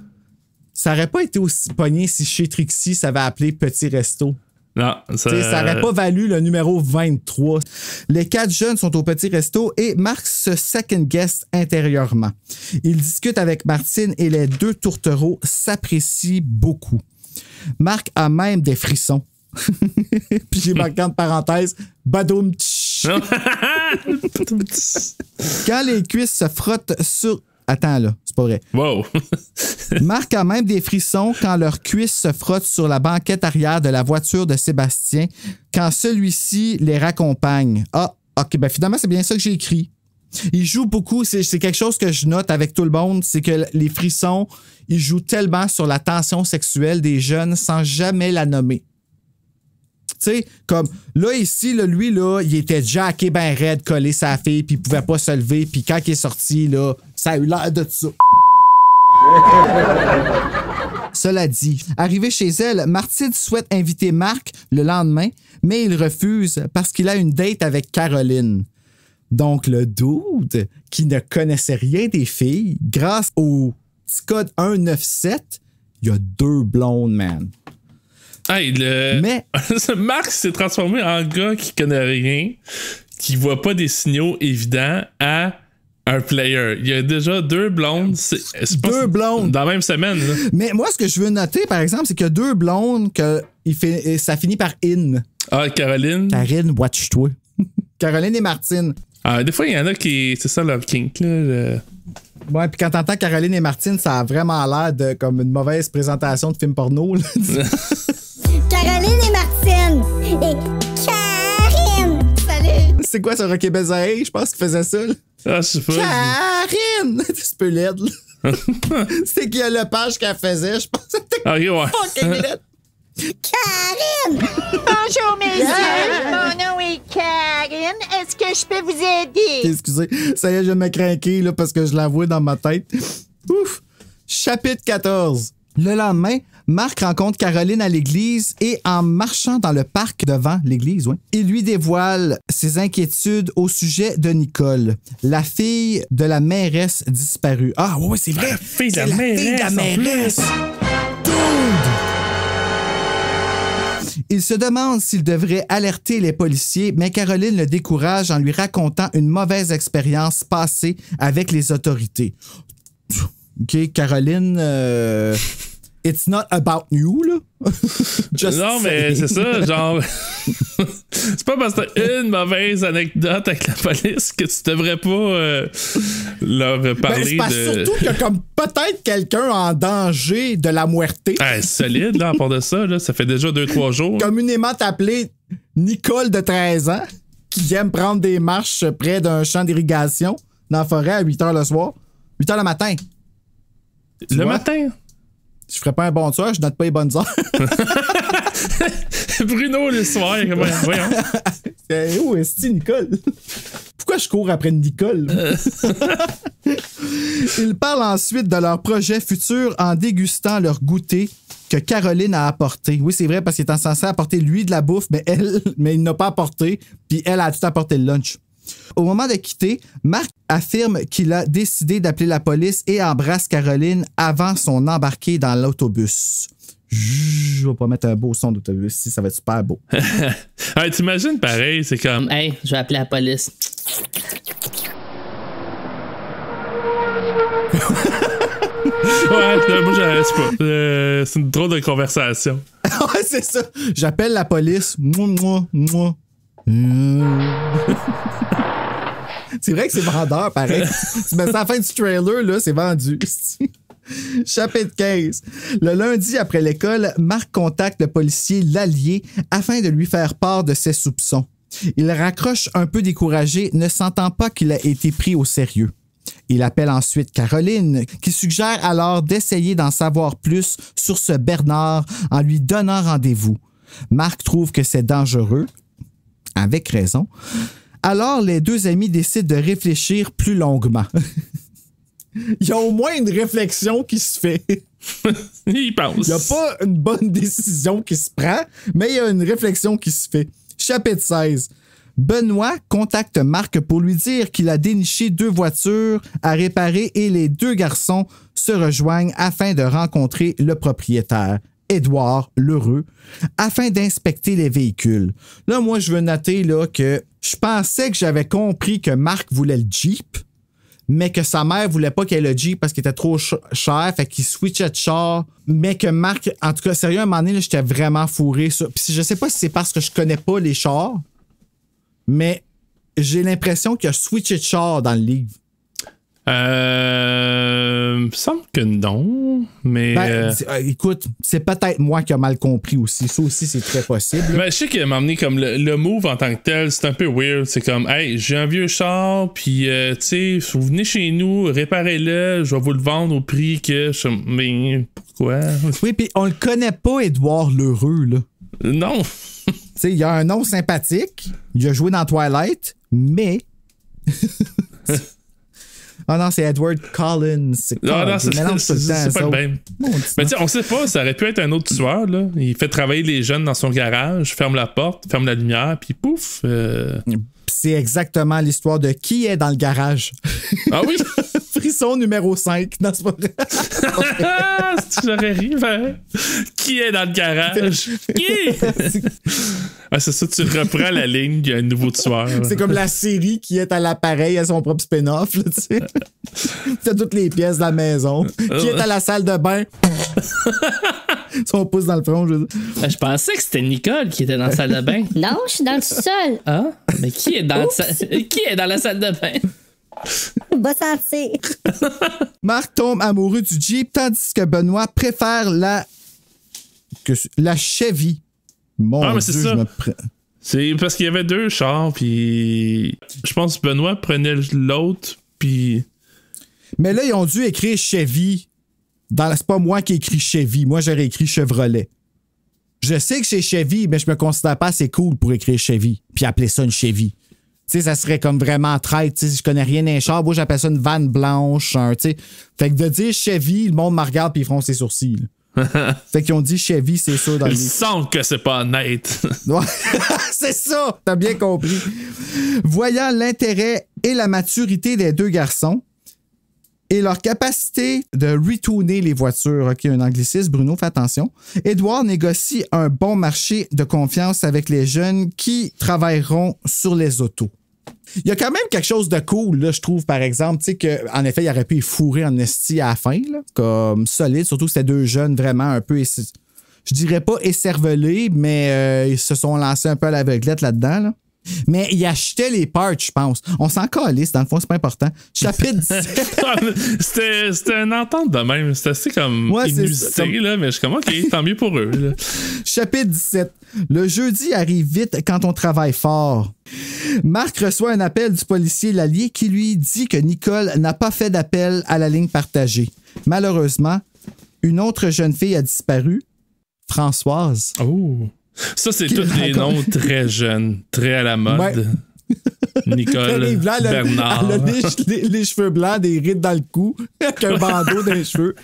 Ça aurait pas été aussi pogné si chez Trixie, ça avait appelé Petit Resto. Non, ça aurait pas valu le numéro 23. Les 4 jeunes sont au Petit Resto et Marc se second-guess intérieurement. Il discute avec Martine et les 2 tourtereaux s'apprécient beaucoup. Marc a même des frissons. Puis j'ai marqué entre parenthèses, badoum tch. Quand les cuisses se frottent sur... Attends là, c'est pas vrai. Wow. Marc a même des frissons quand leurs cuisses se frottent sur la banquette arrière de la voiture de Sébastien quand celui-ci les raccompagne. Ah, OK, ben finalement, c'est bien ça que j'ai écrit. Il joue beaucoup, c'est quelque chose que je note avec tout le monde, c'est que les frissons, ils jouent tellement sur la tension sexuelle des jeunes sans jamais la nommer. Tu sais, comme là, ici, là, lui, là, il était jacké ben raide, collé sa fille, puis il pouvait pas se lever, puis quand il est sorti, là, ça a eu l'air de ça. Cela dit, arrivé chez elle, Martine souhaite inviter Marc le lendemain, mais il refuse parce qu'il a une date avec Caroline. Donc, le dude, qui ne connaissait rien des filles, grâce au petit code 197, il y a 2 blondes, man. Hey, mais Marc s'est transformé en gars qui connaît rien, qui voit pas des signaux évidents à un player. Il y a déjà 2 blondes. C'est 2 blondes. Dans la même semaine. Là. Mais moi, ce que je veux noter, par exemple, c'est qu'il y a 2 blondes que ça finit par in. Ah, Caroline. Karine, watch-toi. Caroline et Martine. Ah, des fois, il y en a qui... C'est ça leur kink, là. Ouais, puis quand t'entends Caroline et Martine, ça a vraiment l'air de comme une mauvaise présentation de film porno. Là. Caroline et Martine. Et Karine. Salut. C'est quoi ce Rocky Bezaï? Je pense qu'il faisait ça. Là. Ah, je sais pas. Karine! C'est peu laide. C'est qu'il y a le page qu'elle faisait. Je pense que c'était fucking laide. Karine! Bonjour, messieurs. Mon nom est Karine. Est-ce que je peux vous aider? Excusez, ça y est, je vais me craquer là, parce que je la vois dans ma tête. Ouf! Chapitre 14. Le lendemain, Marc rencontre Caroline à l'église et en marchant dans le parc devant l'église, il lui dévoile ses inquiétudes au sujet de Nicole, la fille de la mairesse disparue. Ah oui, c'est vrai! La fille de la mairesse! Il se demande s'il devrait alerter les policiers, mais Caroline le décourage en lui racontant une mauvaise expérience passée avec les autorités. OK, Caroline, it's not about you, là. Non, mais c'est ça, genre... c'est pas parce que t'as une mauvaise anecdote avec la police que tu devrais pas leur parler de... Surtout qu'il y a comme peut-être quelqu'un en danger de la muerte. Ah, solide, là, à part de ça, là, ça fait déjà 2-3 jours. Communément appelée Nicole de 13 ans, qui aime prendre des marches près d'un champ d'irrigation dans la forêt à 8h le soir. 8h le matin. Le matin? Je ferais pas un bon tueur, je note pas les bonnes heures. Bruno, le soir, voyons. Où est-ce Nicole? Pourquoi je cours après Nicole? Ils parlent ensuite de leur projet futur en dégustant leur goûter que Caroline a apporté. Oui, c'est vrai, parce qu'il était censé apporter lui de la bouffe, mais il n'a pas apporté, puis elle a tout apporté le lunch. Au moment de quitter, Marc affirme qu'il a décidé d'appeler la police et embrasse Caroline avant son embarqué dans l'autobus. Je vais pas mettre un beau son d'autobus ici, ça va être super beau. Hey, t'imagines pareil, c'est comme... Hey, je vais appeler la police. Ouais, moi je sais pas. C'est une drôle de conversation. Ouais, c'est ça. J'appelle la police. Moi. C'est vrai que c'est vendeur, pareil. Tu mets ça à la fin du trailer, là, c'est vendu. Chapitre 15. Le lundi après l'école, Marc contacte le policier Lallier afin de lui faire part de ses soupçons. Il raccroche un peu découragé, ne sentant pas qu'il a été pris au sérieux. Il appelle ensuite Caroline, qui suggère alors d'essayer d'en savoir plus sur ce Bernard en lui donnant rendez-vous. Marc trouve que c'est dangereux, avec raison. Alors, les deux amis décident de réfléchir plus longuement. Il y a au moins une réflexion qui se fait. Il pense. Il n'y a pas une bonne décision qui se prend, mais il y a une réflexion qui se fait. Chapitre 16. Benoît contacte Marc pour lui dire qu'il a déniché 2 voitures à réparer et les 2 garçons se rejoignent afin de rencontrer le propriétaire, Édouard Lheureux, afin d'inspecter les véhicules. Là, moi, je veux noter là, que je pensais que j'avais compris que Marc voulait le Jeep, mais que sa mère voulait pas qu'il ait le Jeep parce qu'il était trop cher, fait qu'il switchait de char, mais que Marc, en tout cas, sérieux, à un moment donné, là, j'étais vraiment fourré. Puis je sais pas si c'est parce que je connais pas les chars, mais j'ai l'impression qu'il a switché de char dans le livre. Il me semble que non, mais... écoute, c'est peut-être moi qui ai mal compris aussi. Ça aussi, c'est très possible. Ben, je sais qu'il m'a amené comme le move en tant que tel, c'est un peu weird. C'est comme, hey, j'ai un vieux char, puis tu sais, vous venez chez nous, réparez-le, je vais vous le vendre au prix que... Mais pourquoi? Oui, puis on le connaît pas, Édouard Lheureux, là. Non. Tu sais, il a un nom sympathique, il a joué dans Twilight, mais... Ah non, c'est Edward Collins. C'est pas le même. Mais tu sais, on sait pas, ça aurait pu être un autre tueur, là. Il fait travailler les jeunes dans son garage, ferme la porte, ferme la lumière, puis pouf. C'est exactement l'histoire de qui est dans le garage. Ah oui? Frisson numéro 5. Non, c'est pas vrai. J'aurais ri, hein? Qui est dans le garage? Qui? Ah, c'est ça, tu reprends la ligne, il y a un nouveau tueur. C'est comme la série qui est à l'appareil à son propre spin-off. Tu sais. T'as toutes les pièces de la maison. Qui est à la salle de bain? Son pouce dans le front. Je pensais que c'était Nicole qui était dans la salle de bain. Non, je suis dans le sol. Ah, mais qui est dans la salle de bain? Va sentir. Marc tombe amoureux du Jeep, tandis que Benoît préfère la Chevy. Mon mais Dieu, c'est ça. C'est parce qu'il y avait 2 chars, puis je pense que Benoît prenait l'autre, puis... Mais là, ils ont dû écrire Chevy. C'est pas moi qui ai écrit Chevy. Moi, j'aurais écrit Chevrolet. Je sais que c'est Chevy, mais je me considère pas assez cool pour écrire Chevy, puis appeler ça une Chevy. Tu sais, ça serait comme vraiment traite. Tu sais, je connais rien d'un char. Moi, j'appelle ça une vanne blanche. Tu sais. Fait que de dire Chevy, le monde me regarde puis ils font ses sourcils. Fait qu'ils ont dit Chevy, c'est sûr dans le livre. Ils sentent que c'est pas honnête. Ouais, c'est ça. T'as bien compris. Voyant l'intérêt et la maturité des 2 garçons et leur capacité de retourner les voitures, OK, un anglicisme, Bruno, fais attention, Édouard négocie un bon marché de confiance avec les jeunes qui travailleront sur les autos. Il y a quand même quelque chose de cool, là, je trouve, par exemple, tu sais, qu'en effet, il aurait pu y fourrer en esti à la fin, là, comme solide, surtout que c'était 2 jeunes vraiment un peu, je dirais pas écervelés, mais ils se sont lancés un peu à l'aveuglette là-dedans, là. Mais il achetait les parts, je pense. On s'en calisse, dans le fond, c'est pas important. Chapitre 17. C'était une entente de même. C'était assez comme inusité, là, mais je suis comme, OK, tant mieux pour eux. Là. Chapitre 17. Le jeudi arrive vite quand on travaille fort. Marc reçoit un appel du policier Lallier qui lui dit que Nicole n'a pas fait d'appel à la ligne partagée. Malheureusement, une autre jeune fille a disparu, Françoise. Oh! Ça, c'est tous des noms très jeunes, très à la mode. Ouais. Nicole, Bernard. Elle a les cheveux blancs, des rides dans le cou, avec un bandeau dans les cheveux.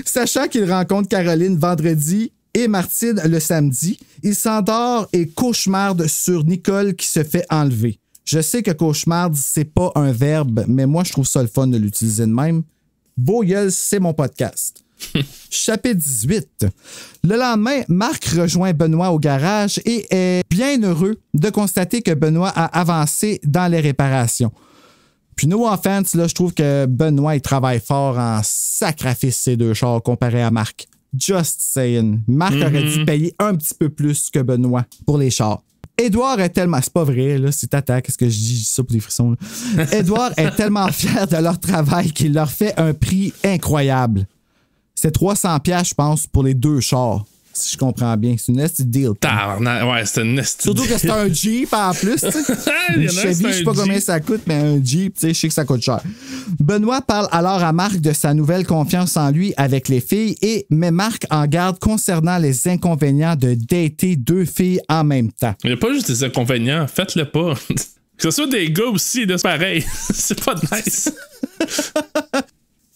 Sachant qu'il rencontre Caroline vendredi et Martine le samedi, il s'endort et cauchemarde sur Nicole qui se fait enlever. Je sais que cauchemarde, c'est pas un verbe, mais moi, je trouve ça le fun de l'utiliser de même. Beau gueule, c'est mon podcast. Chapitre 18. Le lendemain, Marc rejoint Benoît au garage et est bien heureux de constater que Benoît a avancé dans les réparations. Puis no offense, là, je trouve que Benoît il travaille fort en sacrifice ces 2 chars comparé à Marc. Just saying. Marc aurait dû payer un petit peu plus que Benoît pour les chars. Édouard est tellement... C'est pas vrai, là, c'est tata, qu'est-ce que je dis ça pour des frissons, là. Édouard est tellement fier de leur travail qu'il leur fait un prix incroyable. C'est 300$, je pense, pour les 2 chars. Si je comprends bien. C'est une nasty deal. Ouais, c'est une nasty Surtout deal. que c'est un Jeep en plus. Une Chevy, je sais pas combien ça coûte, mais un Jeep, je sais que ça coûte cher. Benoît parle alors à Marc de sa nouvelle confiance en lui avec les filles et met Marc en garde concernant les inconvénients de dater 2 filles en même temps. Il n'y a pas juste des inconvénients. Faites-le pas. Que ce soit des gars aussi, là, c'est pareil. C'est pas nice.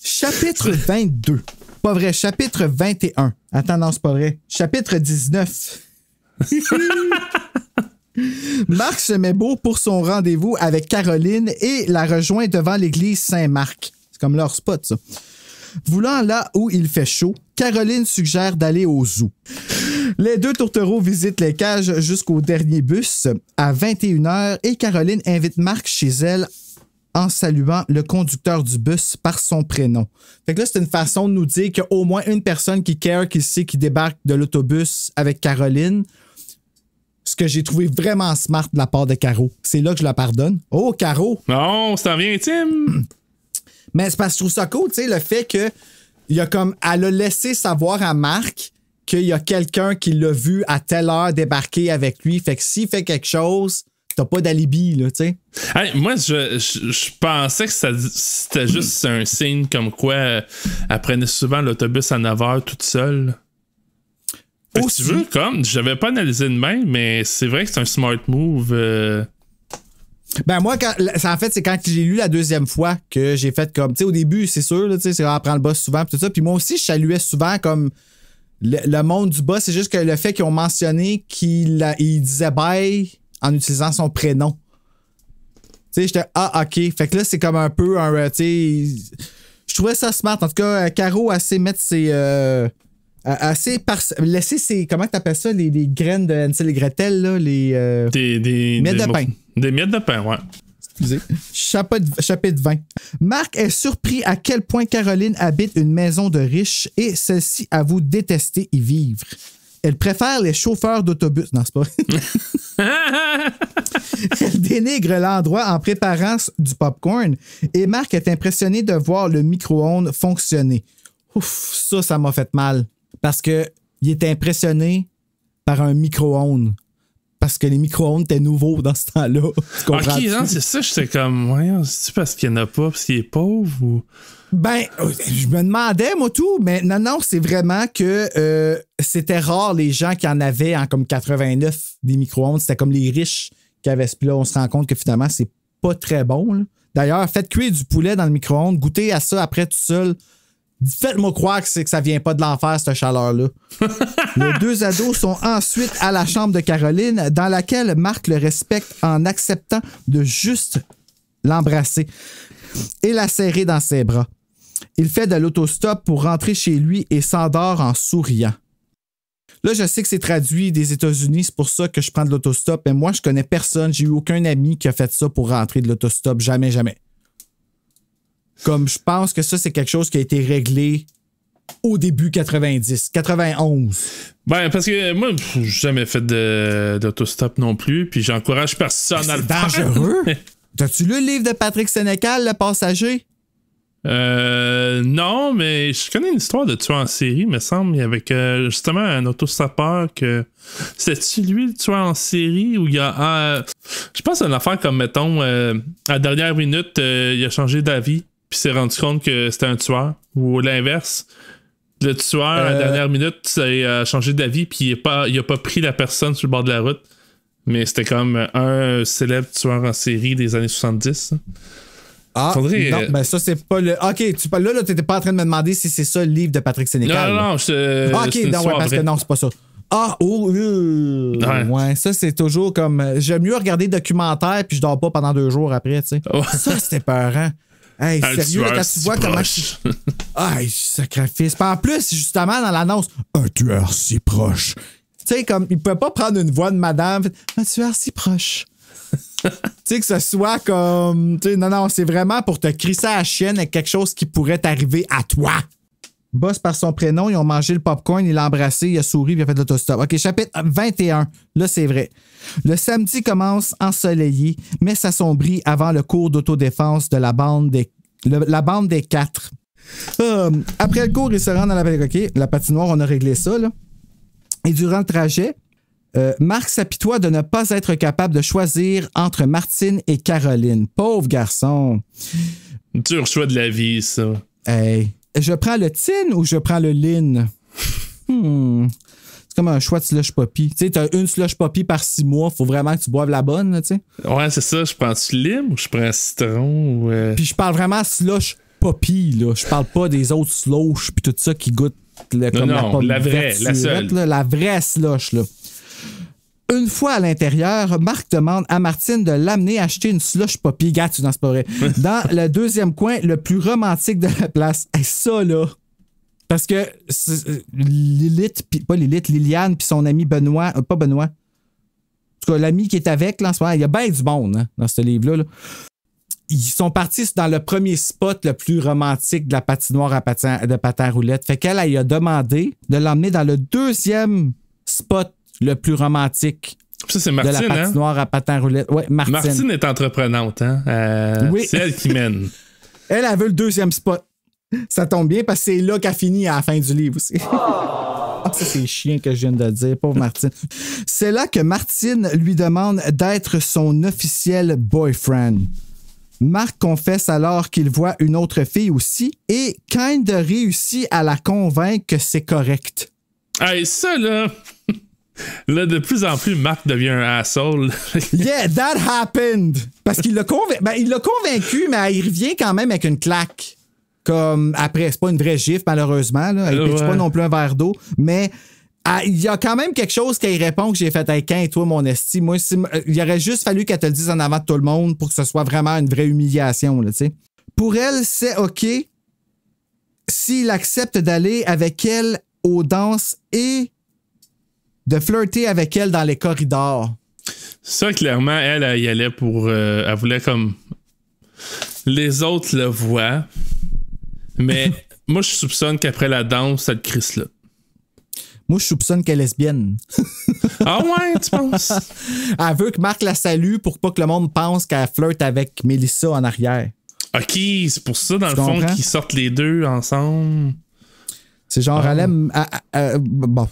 Chapitre 22. Pas vrai, chapitre 21. Attends, non, c'est pas vrai. Chapitre 19. Marc se met beau pour son rendez-vous avec Caroline et la rejoint devant l'église Saint-Marc. C'est comme leur spot, ça. Voulant là où il fait chaud, Caroline suggère d'aller au zoo. Les 2 tourtereaux visitent les cages jusqu'au dernier bus à 21h et Caroline invite Marc chez elle en saluant le conducteur du bus par son prénom. Fait que là, c'est une façon de nous dire qu'il y a au moins une personne qui care, qui sait, qui débarque de l'autobus avec Caroline. Ce que j'ai trouvé vraiment smart de la part de Caro. C'est là que je la pardonne. Oh, Caro! Non, ça vient intime! Mais c'est parce que je trouve ça cool, tu sais, le fait que il a comme, elle a laissé savoir à Marc qu'il y a quelqu'un qui l'a vu à telle heure débarquer avec lui. Fait que s'il fait quelque chose... T'as pas d'alibi, là, tu sais. Hey, moi, je pensais que c'était juste un signe comme quoi elle prenait souvent l'autobus à 9h toute seule. Si tu veux, comme, j'avais pas analysé de même, mais c'est vrai que c'est un smart move. Ben moi, en fait, c'est quand j'ai lu la 2e fois que j'ai fait comme, tu sais, au début, c'est sûr, tu sais, c'est prendre le boss souvent, pis tout ça. Puis moi aussi, je saluais souvent comme le monde du boss. C'est juste que le fait qu'ils ont mentionné qu'il disait bye en utilisant son prénom. Tu sais, j'étais OK. Fait que là, c'est comme un peu un, tu sais, je trouvais ça smart. En tout cas, Caro a assez mettre ses laisser ses, comment t'appelles ça, les graines de Hansel et Gretel, là, les miettes de pain. Des miettes de pain, ouais. Excusez. Chapitre 20. Marc est surpris à quel point Caroline habite une maison de riches et celle-ci avoue détester y vivre. Elle préfère les chauffeurs d'autobus. Non, c'est pas vrai. Elle dénigre l'endroit en préparant du popcorn et Marc est impressionné de voir le micro-ondes fonctionner. Ouf, ça m'a fait mal. Parce que il est impressionné par un micro-ondes. Parce que les micro-ondes étaient nouveaux dans ce temps-là. Ok, non, c'est ça. J'étais comme, voyons, c'est-tu parce qu'il n'y en a pas, parce qu'il est pauvre ou. Ben, je me demandais, moi, tout, mais non, c'est vraiment que c'était rare les gens qui en avaient en comme 89 des micro-ondes. C'était comme les riches qui avaient ce. Puis là, on se rend compte que finalement, c'est pas très bon, là. D'ailleurs, faites cuire du poulet dans le micro-ondes, goûtez à ça après tout seul. Faites-moi croire que ça vient pas de l'enfer, cette chaleur-là. Les 2 ados sont ensuite à la chambre de Caroline, dans laquelle Marc le respecte en acceptant de juste l'embrasser et la serrer dans ses bras. Il fait de l'autostop pour rentrer chez lui et s'endort en souriant. Là, je sais que c'est traduit des États-Unis, c'est pour ça que je prends de l'autostop, mais moi, je connais personne, j'ai eu aucun ami qui a fait ça pour rentrer de l'autostop, jamais. Comme je pense que ça, c'est quelque chose qui a été réglé au début 90, 91. Ben, parce que moi, j'ai jamais fait d'autostop non plus, puis j'encourage personne à le faire. C'est dangereux. T'as-tu lu le livre de Patrick Sénécal, Le Passager? Non, mais je connais une histoire de tueur en série, me semble, avec justement un autostoppeur que... C'est-tu lui, le tueur en série, où il y a... je pense à une affaire comme, mettons, à la dernière minute, il a changé d'avis, puis s'est rendu compte que c'était un tueur, ou l'inverse. Le tueur, à la dernière minute, a changé d'avis, puis il a pas pris la personne sur le bord de la route. Mais c'était comme un célèbre tueur en série des années 70. Ah, faudrait, non, ben ça, c'est pas le... OK, là, t'étais pas en train de me demander si c'est ça le livre de Patrick Sénécal. Non, OK, non, ouais, parce que non, c'est pas ça. Ah, ouais, ça, c'est toujours comme... J'aime mieux regarder des documentaires puis je dors pas pendant 2 jours après, tu sais. Oh. Ça, c'était peurant. Hey, sérieux, là, quand tu vois comment... Hey, sacrifice. Puis en plus, justement, dans l'annonce, un tueur si proche. Tu sais, comme, il peut pas prendre une voix de madame, un tueur si proche. Tu sais, que ce soit comme... Non, c'est vraiment pour te crisser à la chienne avec quelque chose qui pourrait t'arriver à toi. bosse par son prénom, ils ont mangé le popcorn, il l'a embrassé, il a souri, puis il a fait de l'autostop. OK, chapitre 21. Là, c'est vrai. Le samedi commence ensoleillé, mais s'assombrit avant le cours d'autodéfense de la bande des 4. Après le cours, ils se rendent à la patinoire, on a réglé ça, là. Et durant le trajet, Marc s'apitoie de ne pas être capable de choisir entre Martine et Caroline. Pauvre garçon. Dur choix de la vie, ça. Hey. Je prends le tin ou je prends le lin? C'est comme un choix de slush poppy. Tu sais, t'as une slush poppy par 6 mois. Faut vraiment que tu boives la bonne, tu sais. Ouais, c'est ça. Je prends-tu lime ou je prends citron? Puis je parle vraiment slush poppy, là. Je parle pas des autres slush puis tout ça qui goûtent comme la pomme la vraie, la seule. Là, la vraie slush, là. Une fois à l'intérieur, Marc demande à Martine de l'amener acheter une slush poppy. Gars, tu n'en sais pas vrai. Dans le deuxième coin, le plus romantique de la place. Et ça, là. Parce que Liliane puis son ami Benoît, pas Benoît. En tout cas, l'ami qui est avec, là, en ce moment, il y a bien du monde, hein, dans ce livre-là. Là. Ils sont partis dans le premier spot le plus romantique de la patinoire de patin à roulettes. Fait qu'elle, elle a demandé de l'emmener dans le deuxième spot le plus romantique. Ça, c'est Martine, de la patinoire à patin à roulettes. Ouais, Martine. Martine est entreprenante, hein? Oui. C'est elle qui mène. Elle veut le deuxième spot. Ça tombe bien parce que c'est là qu'elle finit à la fin du livre aussi. Ça, c'est chiant que je viens de dire, pauvre Martine. C'est là que Martine lui demande d'être son officiel boyfriend. Marc confesse alors qu'il voit une autre fille aussi et Kind réussit à la convaincre que c'est correct. Hey, ça, là... Là, de plus en plus, Marc devient un asshole. Yeah, that happened! Parce qu'il l'a convaincu, mais il revient quand même avec une claque. Comme après, c'est pas une vraie gifle, malheureusement. Là. Il pitche pas non plus un verre d'eau, mais il y a quand même quelque chose qu'il répond que j'ai fait avec un, toi, mon esti. Moi, il aurait juste fallu qu'elle te le dise en avant de tout le monde pour que ce soit vraiment une vraie humiliation. Là, t'sais. Pour elle, c'est OK s'il accepte d'aller avec elle aux danses et de flirter avec elle dans les corridors. Ça, clairement, elle y allait pour... elle voulait comme... Les autres le voient. Mais moi, je soupçonne qu'après la danse, ça le crisse là. Moi, je soupçonne qu'elle est lesbienne. Ah ouais, tu penses? Elle veut que Marc la salue pour pas que le monde pense qu'elle flirte avec Mélissa en arrière. OK, c'est pour ça, dans le fond, qu'ils sortent les deux ensemble. C'est genre, elle aime... bon...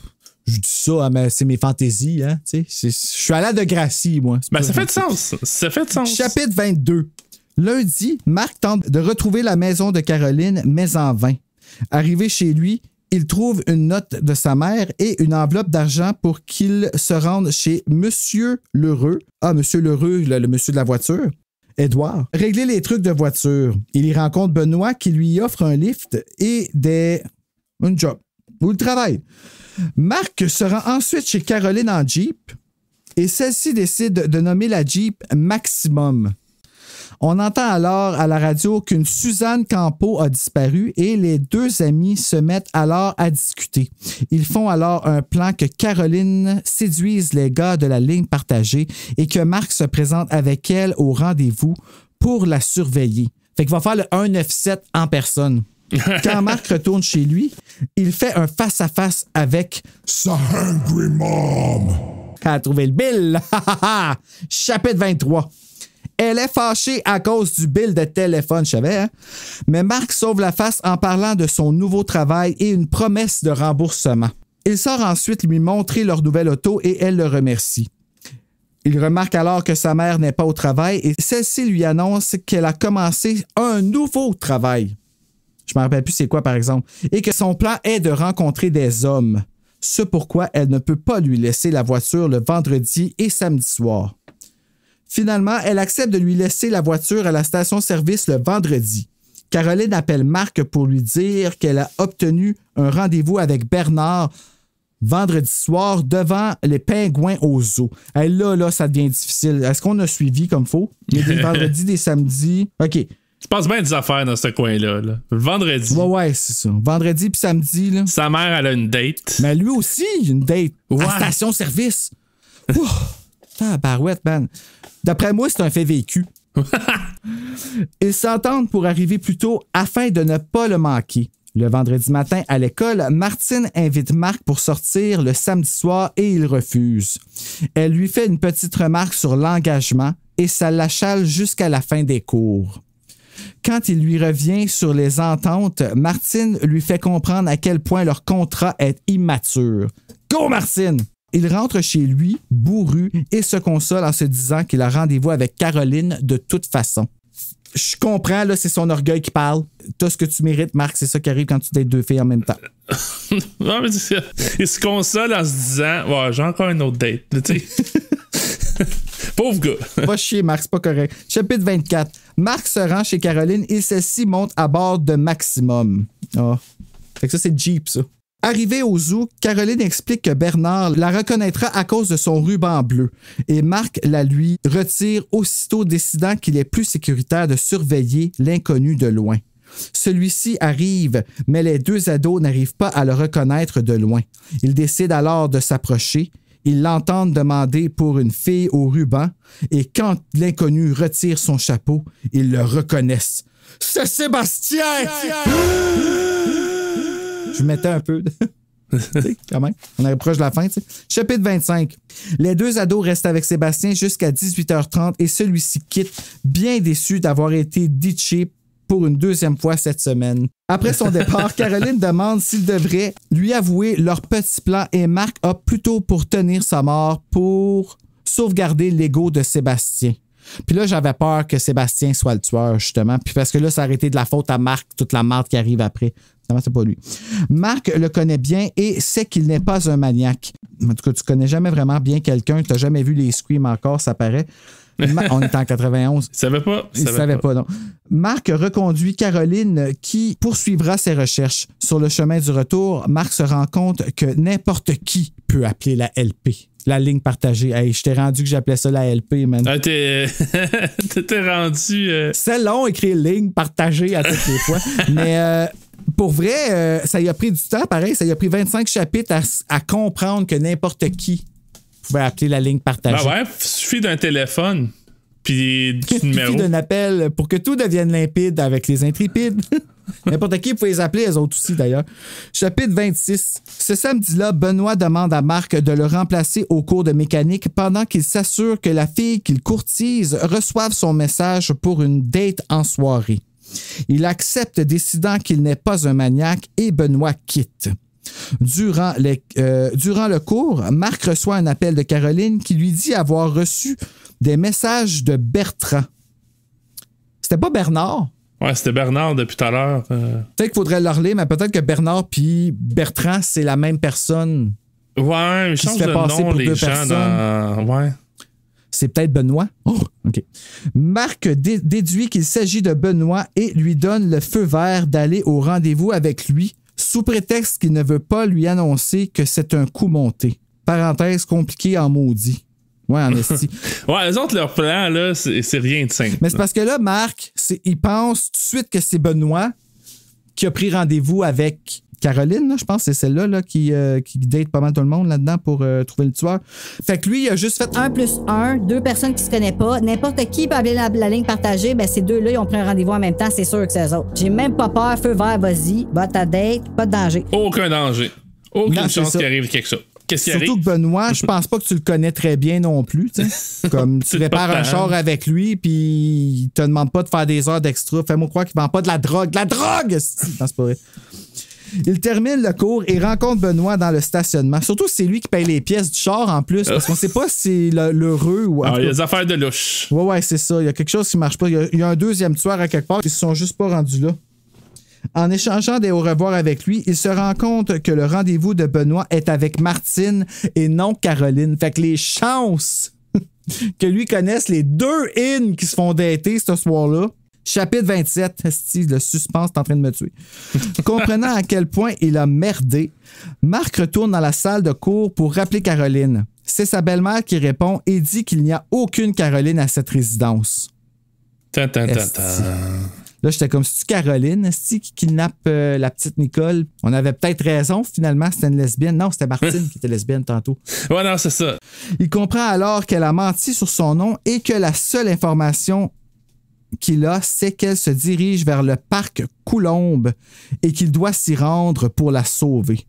Je dis ça, mais c'est mes fantaisies, hein. Je suis allé de Gracie, moi. Ben, ça fait de sens. Ça fait de sens. Chapitre 22. Lundi, Marc tente de retrouver la maison de Caroline, mais en vain. Arrivé chez lui, il trouve une note de sa mère et une enveloppe d'argent pour qu'il se rende chez Monsieur Lheureux. Ah, Monsieur Lheureux, le monsieur de la voiture. Édouard. Régler les trucs de voiture. Il y rencontre Benoît qui lui offre un lift et un job. Ou le travail. Marc se rend ensuite chez Caroline en Jeep et celle-ci décide de nommer la Jeep Maximum. On entend alors à la radio qu'une Suzanne Campeau a disparu et les deux amis se mettent alors à discuter. Ils font alors un plan que Caroline séduise les gars de la ligne partagée et que Marc se présente avec elle au rendez-vous pour la surveiller. Fait qu'il va faire le 197 en personne. Quand Marc retourne chez lui, il fait un face-à-face avec sa hungry mom. Elle a trouvé le bill. Chapitre 23. Elle est fâchée à cause du bill de téléphone, je savais, hein? Mais Marc sauve la face en parlant de son nouveau travail et une promesse de remboursement. Il sort ensuite lui montrer leur nouvelle auto et elle le remercie. Il remarque alors que sa mère n'est pas au travail et celle-ci lui annonce qu'elle a commencé un nouveau travail. Je ne me rappelle plus c'est quoi, par exemple. Et que son plan est de rencontrer des hommes. Ce pourquoi elle ne peut pas lui laisser la voiture le vendredi et samedi soir. Finalement, elle accepte de lui laisser la voiture à la station-service le vendredi. Caroline appelle Marc pour lui dire qu'elle a obtenu un rendez-vous avec Bernard vendredi soir devant les pingouins au zoo. Et là, ça devient difficile. Est-ce qu'on a suivi comme faut? Il y a des vendredis, des samedis. OK. Tu passes bien des affaires dans ce coin-là. Là. Le vendredi. Ouais, c'est ça. Vendredi puis samedi. Là. Sa mère, elle a une date. Mais lui aussi, une date. Ouais. À station-service. Barouette, man. D'après moi, c'est un fait vécu. Ils s'entendent pour arriver plus tôt afin de ne pas le manquer. Le vendredi matin, à l'école, Martine invite Marc pour sortir le samedi soir et il refuse. Elle lui fait une petite remarque sur l'engagement et ça l'achale jusqu'à la fin des cours. Quand il lui revient sur les ententes, Martine lui fait comprendre à quel point leur contrat est immature. Go, Martine! Il rentre chez lui, bourru, et se console en se disant qu'il a rendez-vous avec Caroline de toute façon. Je comprends, là, c'est son orgueil qui parle. T'as ce que tu mérites, Marc, c'est ça qui arrive quand tu dates deux filles en même temps. Non, mais il se console en se disant, ouais, j'ai encore une autre date. Tu sais. Pauvre gars. Va chier, Marc, c'est pas correct. Chapitre 24. Marc se rend chez Caroline et celle-ci monte à bord de Maximum. Oh. Fait que ça, c'est Jeep, ça. Arrivée au zoo, Caroline explique que Bernard la reconnaîtra à cause de son ruban bleu et Marc la lui retire aussitôt, décidant qu'il est plus sécuritaire de surveiller l'inconnu de loin. Celui-ci arrive, mais les deux ados n'arrivent pas à le reconnaître de loin. Ils décident alors de s'approcher. Ils l'entendent demander pour une fille au ruban et quand l'inconnu retire son chapeau, ils le reconnaissent. C'est Sébastien! Je mettais un peu. Quand même. On est proche de la fin. T'sais. Chapitre 25. Les deux ados restent avec Sébastien jusqu'à 18h30 et celui-ci quitte, bien déçu d'avoir été ditché pour une deuxième fois cette semaine. Après son départ, Caroline demande s'il devrait lui avouer leur petit plan et Marc opte plutôt pour tenir sa mort pour sauvegarder l'ego de Sébastien. Puis là, j'avais peur que Sébastien soit le tueur, justement. Puis parce que là, ça aurait été de la faute à Marc, toute la marde qui arrive après. Non, c'est pas lui. Marc le connaît bien et sait qu'il n'est pas un maniaque. En tout cas, tu connais jamais vraiment bien quelqu'un. Tu n'as jamais vu les Scream encore, ça paraît. On est en 91. Il savait pas. Il savait pas, non. Marc reconduit Caroline qui poursuivra ses recherches. Sur le chemin du retour, Marc se rend compte que n'importe qui peut appeler la LP. La ligne partagée. Hey, je t'ai rendu que j'appelais ça la LP, man. Ah, t'es rendu... C'est long, écrire ligne partagée à toutes les fois. Mais pour vrai, ça y a pris du temps, pareil. Ça y a pris 25 chapitres à comprendre que n'importe qui pouvait appeler la ligne partagée. Ben ouais, il suffit d'un téléphone. Puis du numéro. Il suffit d'un appel pour que tout devienne limpide avec les intrépides. N'importe qui pouvait les appeler, eux autres aussi d'ailleurs. Chapitre 26. Ce samedi-là, Benoît demande à Marc de le remplacer au cours de mécanique pendant qu'il s'assure que la fille qu'il courtise reçoive son message pour une date en soirée. Il accepte, décidant qu'il n'est pas un maniaque, et Benoît quitte. Durant le cours, Marc reçoit un appel de Caroline qui lui dit avoir reçu des messages de Bertrand. C'était pas Bernard? Ouais, c'était Bernard depuis tout à l'heure. Peut-être qu'il faudrait le relire, mais peut-être que Bernard puis Bertrand, c'est la même personne. Ouais, mais je change de nom, les gens dans... Ouais. C'est peut-être Benoît. Oh, OK. Marc déduit qu'il s'agit de Benoît et lui donne le feu vert d'aller au rendez-vous avec lui, sous prétexte qu'il ne veut pas lui annoncer que c'est un coup monté. Parenthèse compliquée en maudit. Ouais, en esti. Ouais, les autres, leur plan, là, c'est rien de simple. Mais c'est parce que là, Marc, il pense tout de suite que c'est Benoît qui a pris rendez-vous avec Caroline, là, je pense que c'est celle-là là, qui date pas mal tout le monde là-dedans pour trouver le tueur. Fait que lui, il a juste fait 1 plus 1, 2 personnes qui se connaissent pas. N'importe qui peut appeler la ligne partagée. Ben, ces deux-là, ils ont pris un rendez-vous en même temps. C'est sûr que c'est eux autres. J'ai même pas peur. Feu vert, vas-y. Va ta date. Pas de danger. Aucun danger. Aucune chance qu'il arrive quelque chose. Qu'est-ce qui arrive? Surtout que Benoît, je pense pas que tu le connais très bien non plus. Comme tu répares un char avec lui, puis il te demande pas de faire des heures d'extra. Fais-moi croire qu'il vend pas de la drogue. La drogue! Non, c'est pas vrai. Il termine le cours et rencontre Benoît dans le stationnement. Surtout, c'est lui qui paye les pièces du char en plus, parce qu'on sait pas si c'est l'heureux ou... Il y a des affaires de louche. Ouais, c'est ça. Il y a quelque chose qui marche pas. Il y a un deuxième tueur à quelque part qui se sont juste pas rendus là. En échangeant des au revoir avec lui, il se rend compte que le rendez-vous de Benoît est avec Martine et non Caroline. Fait que les chances que lui connaisse les deux in qui se font dater ce soir-là. Chapitre 27. Le suspense est en train de me tuer. Comprenant à quel point il a merdé, Marc retourne dans la salle de cours pour rappeler Caroline. C'est sa belle-mère qui répond et dit qu'il n'y a aucune Caroline à cette résidence. Là, j'étais comme, c'est-tu Caroline, qui kidnappe la petite Nicole? On avait peut-être raison, finalement, c'était une lesbienne. Non, c'était Martine qui était lesbienne tantôt. Ouais, non, c'est ça. Il comprend alors qu'elle a menti sur son nom et que la seule information qu'il a, c'est qu'elle se dirige vers le parc Coulombe et qu'il doit s'y rendre pour la sauver.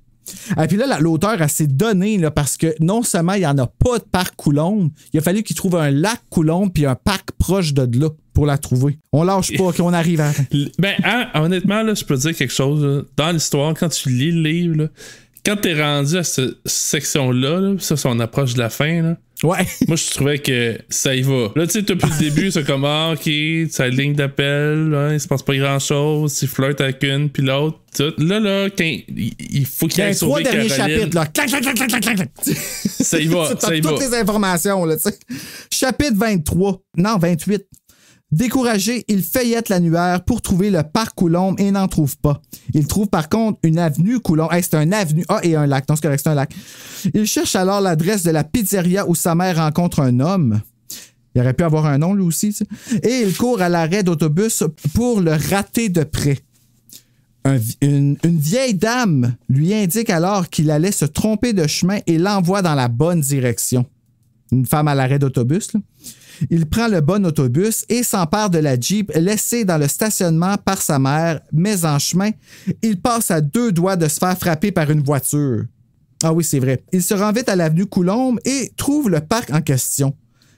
Et puis là, l'auteur a s'est donné là, parce que non seulement il n'y en a pas de parc Coulombe, il a fallu qu'il trouve un lac Coulombe puis un parc proche de là pour la trouver. On lâche pas qu'on arrive à... Ben, honnêtement, là, je peux te dire quelque chose. Là. Dans l'histoire, quand tu lis le livre, là, quand t'es rendu à cette section-là, là, ça, on approche de la fin, là. Ouais. Moi, je trouvais que ça y va. Là, tu sais, depuis le début, c'est comme, OK, ça ligne d'appel, hein, il se passe pas grand-chose, il flirte avec une, puis l'autre, tout. Là, quand il faut qu'il aille sauver Caroline. 3 derniers chapitres, là. Clac, clac, clac, clac, clac, clac. Ça y va, ça y va. Toutes les informations, là, tu sais. Chapitre 23. Non, 28. Découragé, il feuillette l'annuaire pour trouver le parc Coulombe et n'en trouve pas. Il trouve par contre une avenue Coulombe. Hey, c'est un avenue. Ah, et un lac. Non, c'est correct, c'est un lac. Il cherche alors l'adresse de la pizzeria où sa mère rencontre un homme. Il aurait pu avoir un nom, lui aussi. Tu sais. Et il court à l'arrêt d'autobus pour le rater de près. Une vieille dame lui indique alors qu'il allait se tromper de chemin et l'envoie dans la bonne direction. Une femme à l'arrêt d'autobus, là. Il prend le bon autobus et s'empare de la Jeep laissée dans le stationnement par sa mère, mais en chemin, il passe à 2 doigts de se faire frapper par une voiture. Ah oui, c'est vrai. Il se rend vite à l'avenue Coulombe et trouve le parc en question.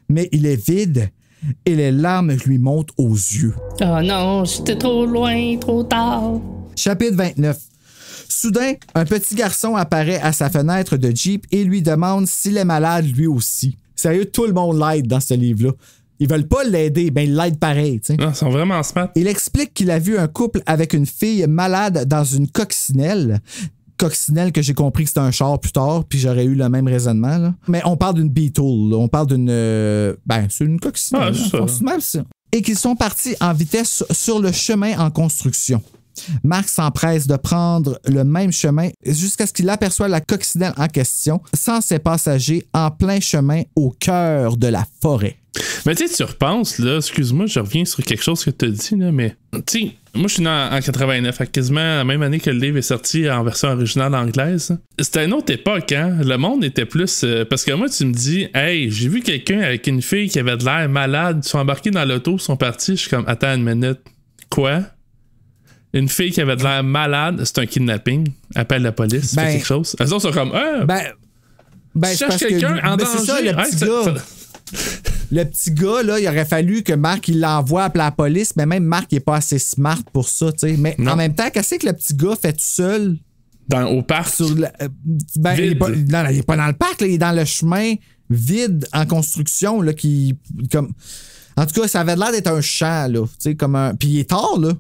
Mais il est vide et les larmes lui montent aux yeux. Oh non, j'étais trop loin, trop tard. Chapitre 29. Soudain, un petit garçon apparaît à sa fenêtre de Jeep et lui demande s'il est malade lui aussi. Sérieux, tout le monde l'aide dans ce livre-là. Ils veulent pas l'aider, ben ils l'aident pareil. T'sais. Non, ils sont vraiment smart. Il explique qu'il a vu un couple avec une fille malade dans une coccinelle. Coccinelle que j'ai compris que c'était un char plus tard, puis j'aurais eu le même raisonnement. Là. Mais on parle d'une Beetle, là. On parle d'une... c'est une coccinelle. Ah, c'est même ça. Et qu'ils sont partis en vitesse sur le chemin en construction. Marc s'empresse de prendre le même chemin jusqu'à ce qu'il aperçoit la coccinelle en question, sans ses passagers, en plein chemin au cœur de la forêt. Mais tu sais, tu repenses, là, excuse-moi, je reviens sur quelque chose que tu as dit, là, mais tu sais, moi je suis né en 89, à quasiment la même année que le livre est sorti en version originale anglaise. C'était une autre époque, hein? Le monde était plus... parce que moi, tu me dis, hey, j'ai vu quelqu'un avec une fille qui avait de l'air malade, ils sont embarqués dans l'auto, ils sont partis, je suis comme, attends une minute, quoi? Une fille qui avait de l'air malade, c'est un kidnapping. Appelle la police, fait quelque chose. Elles sont comme, tu cherches quelqu'un en danger. C'est ça, le petit gars. Le petit gars, là, il aurait fallu que Marc il l'envoie appeler la police, mais même Marc, il n'est pas assez smart pour ça, tu sais. Mais en même temps, qu'est-ce que le petit gars fait tout seul? Au parc? Il n'est pas dans le parc, là, il est dans le chemin vide en construction, là, qui... comme... En tout cas, ça avait l'air d'être un champ, là, tu sais, comme un... Puis il est tard, là.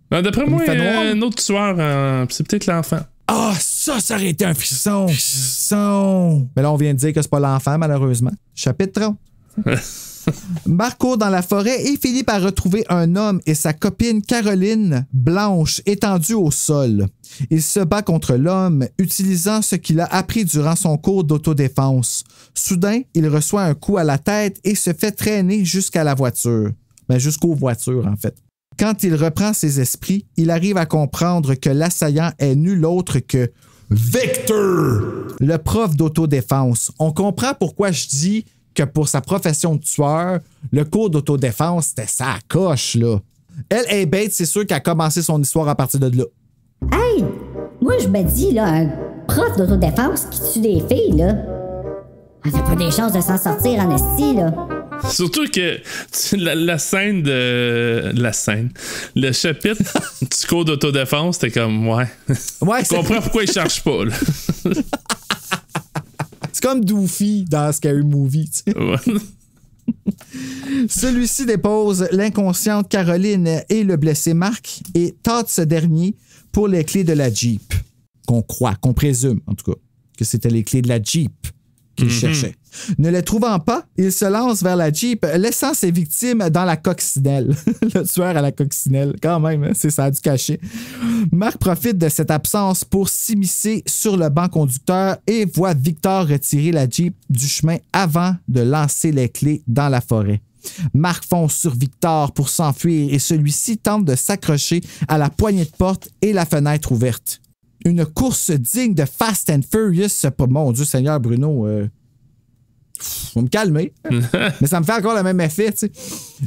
Ben, d'après moi, un autre tueur, c'est peut-être l'enfant. Ah, ça aurait été un frisson. Frisson. Mais là, on vient de dire que c'est pas l'enfant, malheureusement. Chapitre 30. Marc court dans la forêt et finit par retrouver un homme et sa copine Caroline, blanche, étendue au sol. Il se bat contre l'homme, utilisant ce qu'il a appris durant son cours d'autodéfense. Soudain, il reçoit un coup à la tête et se fait traîner jusqu'à la voiture. Ben, jusqu'aux voitures, en fait. Quand il reprend ses esprits, il arrive à comprendre que l'assaillant est nul autre que Victor, le prof d'autodéfense. On comprend pourquoi je dis que pour sa profession de tueur, le cours d'autodéfense, c'était sa coche, là. Elle est bête, c'est sûr qu'elle a commencé son histoire à partir de là. Hey! Moi, je me dis, là, un prof d'autodéfense qui tue des filles, là, on n'a pas des chances de s'en sortir en esti, là. Surtout que la scène de... La scène. Le chapitre du cours d'autodéfense, c'était comme, ouais. Je comprends pourquoi il cherche pas, là. C'est comme Doofy dans Scary Movie, tu sais. Ouais. Celui-ci dépose l'inconsciente Caroline et le blessé Marc et tâte ce dernier pour les clés de la Jeep. Qu'on présume, en tout cas, que c'était les clés de la Jeep qu'il cherchait. Ne les trouvant pas, il se lance vers la Jeep, laissant ses victimes dans la coccinelle. Le tueur à la coccinelle, quand même, hein, ça a dû cacher. Marc profite de cette absence pour s'immiscer sur le banc conducteur et voit Victor retirer la Jeep du chemin avant de lancer les clés dans la forêt. Marc fonce sur Victor pour s'enfuir et celui-ci tente de s'accrocher à la poignée de porte et la fenêtre ouverte. Une course digne de Fast and Furious, mon Dieu Seigneur Bruno. Faut me calmer. Mais ça me fait encore le même effet, tu sais.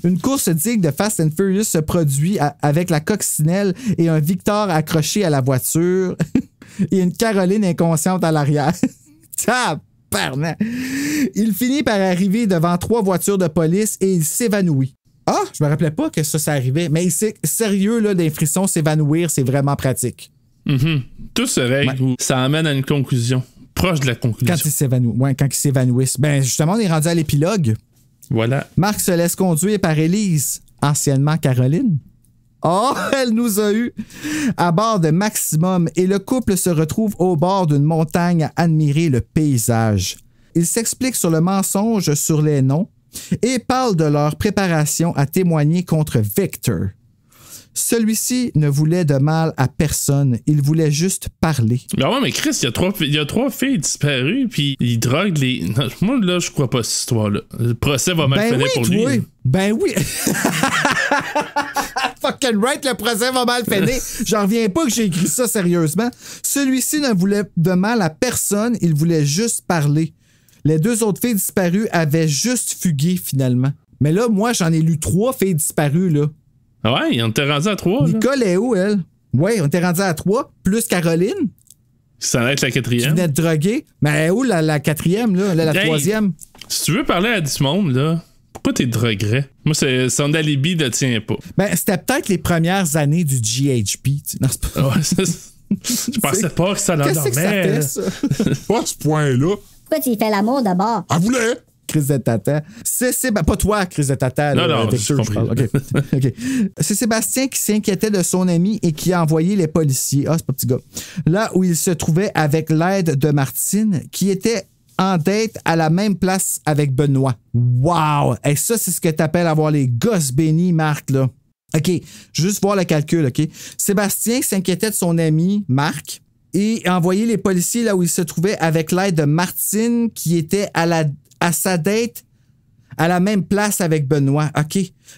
Une course digne de Fast and Furious se produit avec la coccinelle et un Victor accroché à la voiture et une Caroline inconsciente à l'arrière. Tabarnak! Il finit par arriver devant 3 voitures de police et il s'évanouit. Ah, je me rappelais pas que ça arrivait. Mais c'est sérieux, là, des frissons, s'évanouir, c'est vraiment pratique. Tout se règle ou ça amène à une conclusion. Proche de la conclusion. Quand ils s'évanouissent. Ben, justement, on est rendu à l'épilogue. Voilà. Marc se laisse conduire par Élise, anciennement Caroline. Oh, elle nous a eu à bord de Maximum et le couple se retrouve au bord d'une montagne à admirer le paysage. Ils s'expliquent sur le mensonge sur les noms et parlent de leur préparation à témoigner contre Victor. Celui-ci ne voulait de mal à personne. Il voulait juste parler. Ben ouais, mais Chris, il y a 3 filles disparues, puis il drogue les... Non, moi, là, je crois pas à cette histoire-là. Le procès va mal finir pour lui. Oui. Ben oui! Fucking right, le procès va mal finir. J'en reviens pas que j'ai écrit ça sérieusement. Celui-ci ne voulait de mal à personne. Il voulait juste parler. Les 2 autres filles disparues avaient juste fugué, finalement. Mais là, moi, j'en ai lu 3 filles disparues, là. Ah ouais, on était rendu à 3. Nicole est où, elle? Ouais, on était rendu à 3, plus Caroline. Ça va être la 4e. Qui venait de droguer. Mais où la 4e, là? La 3e? Si tu veux parler à du monde, là, pourquoi t'es droguerais? Moi, son alibi ne tient pas. Ben, c'était peut-être les premières années du GHB. Non, c'est pas... Je pensais pas que ça l'endormait. Qu'est-ce que ça fait, ça? Pas à ce point-là. Pourquoi tu y fais l'amour d'abord? Elle voulait! Crise de tata. Pas toi, crise de tata. Non, je parle. Okay. C'est Sébastien qui s'inquiétait de son ami et qui a envoyé les policiers. Ah, c'est pas petit gars. Là où il se trouvait avec l'aide de Martine, qui était en date à la même place avec Benoît. Wow! Et ça, c'est ce que t'appelles avoir les gosses bénis, Marc, là. OK, juste voir le calcul, OK? Sébastien s'inquiétait de son ami, Marc, et a envoyé les policiers là où il se trouvait avec l'aide de Martine, qui était à sa date à la même place avec Benoît. OK.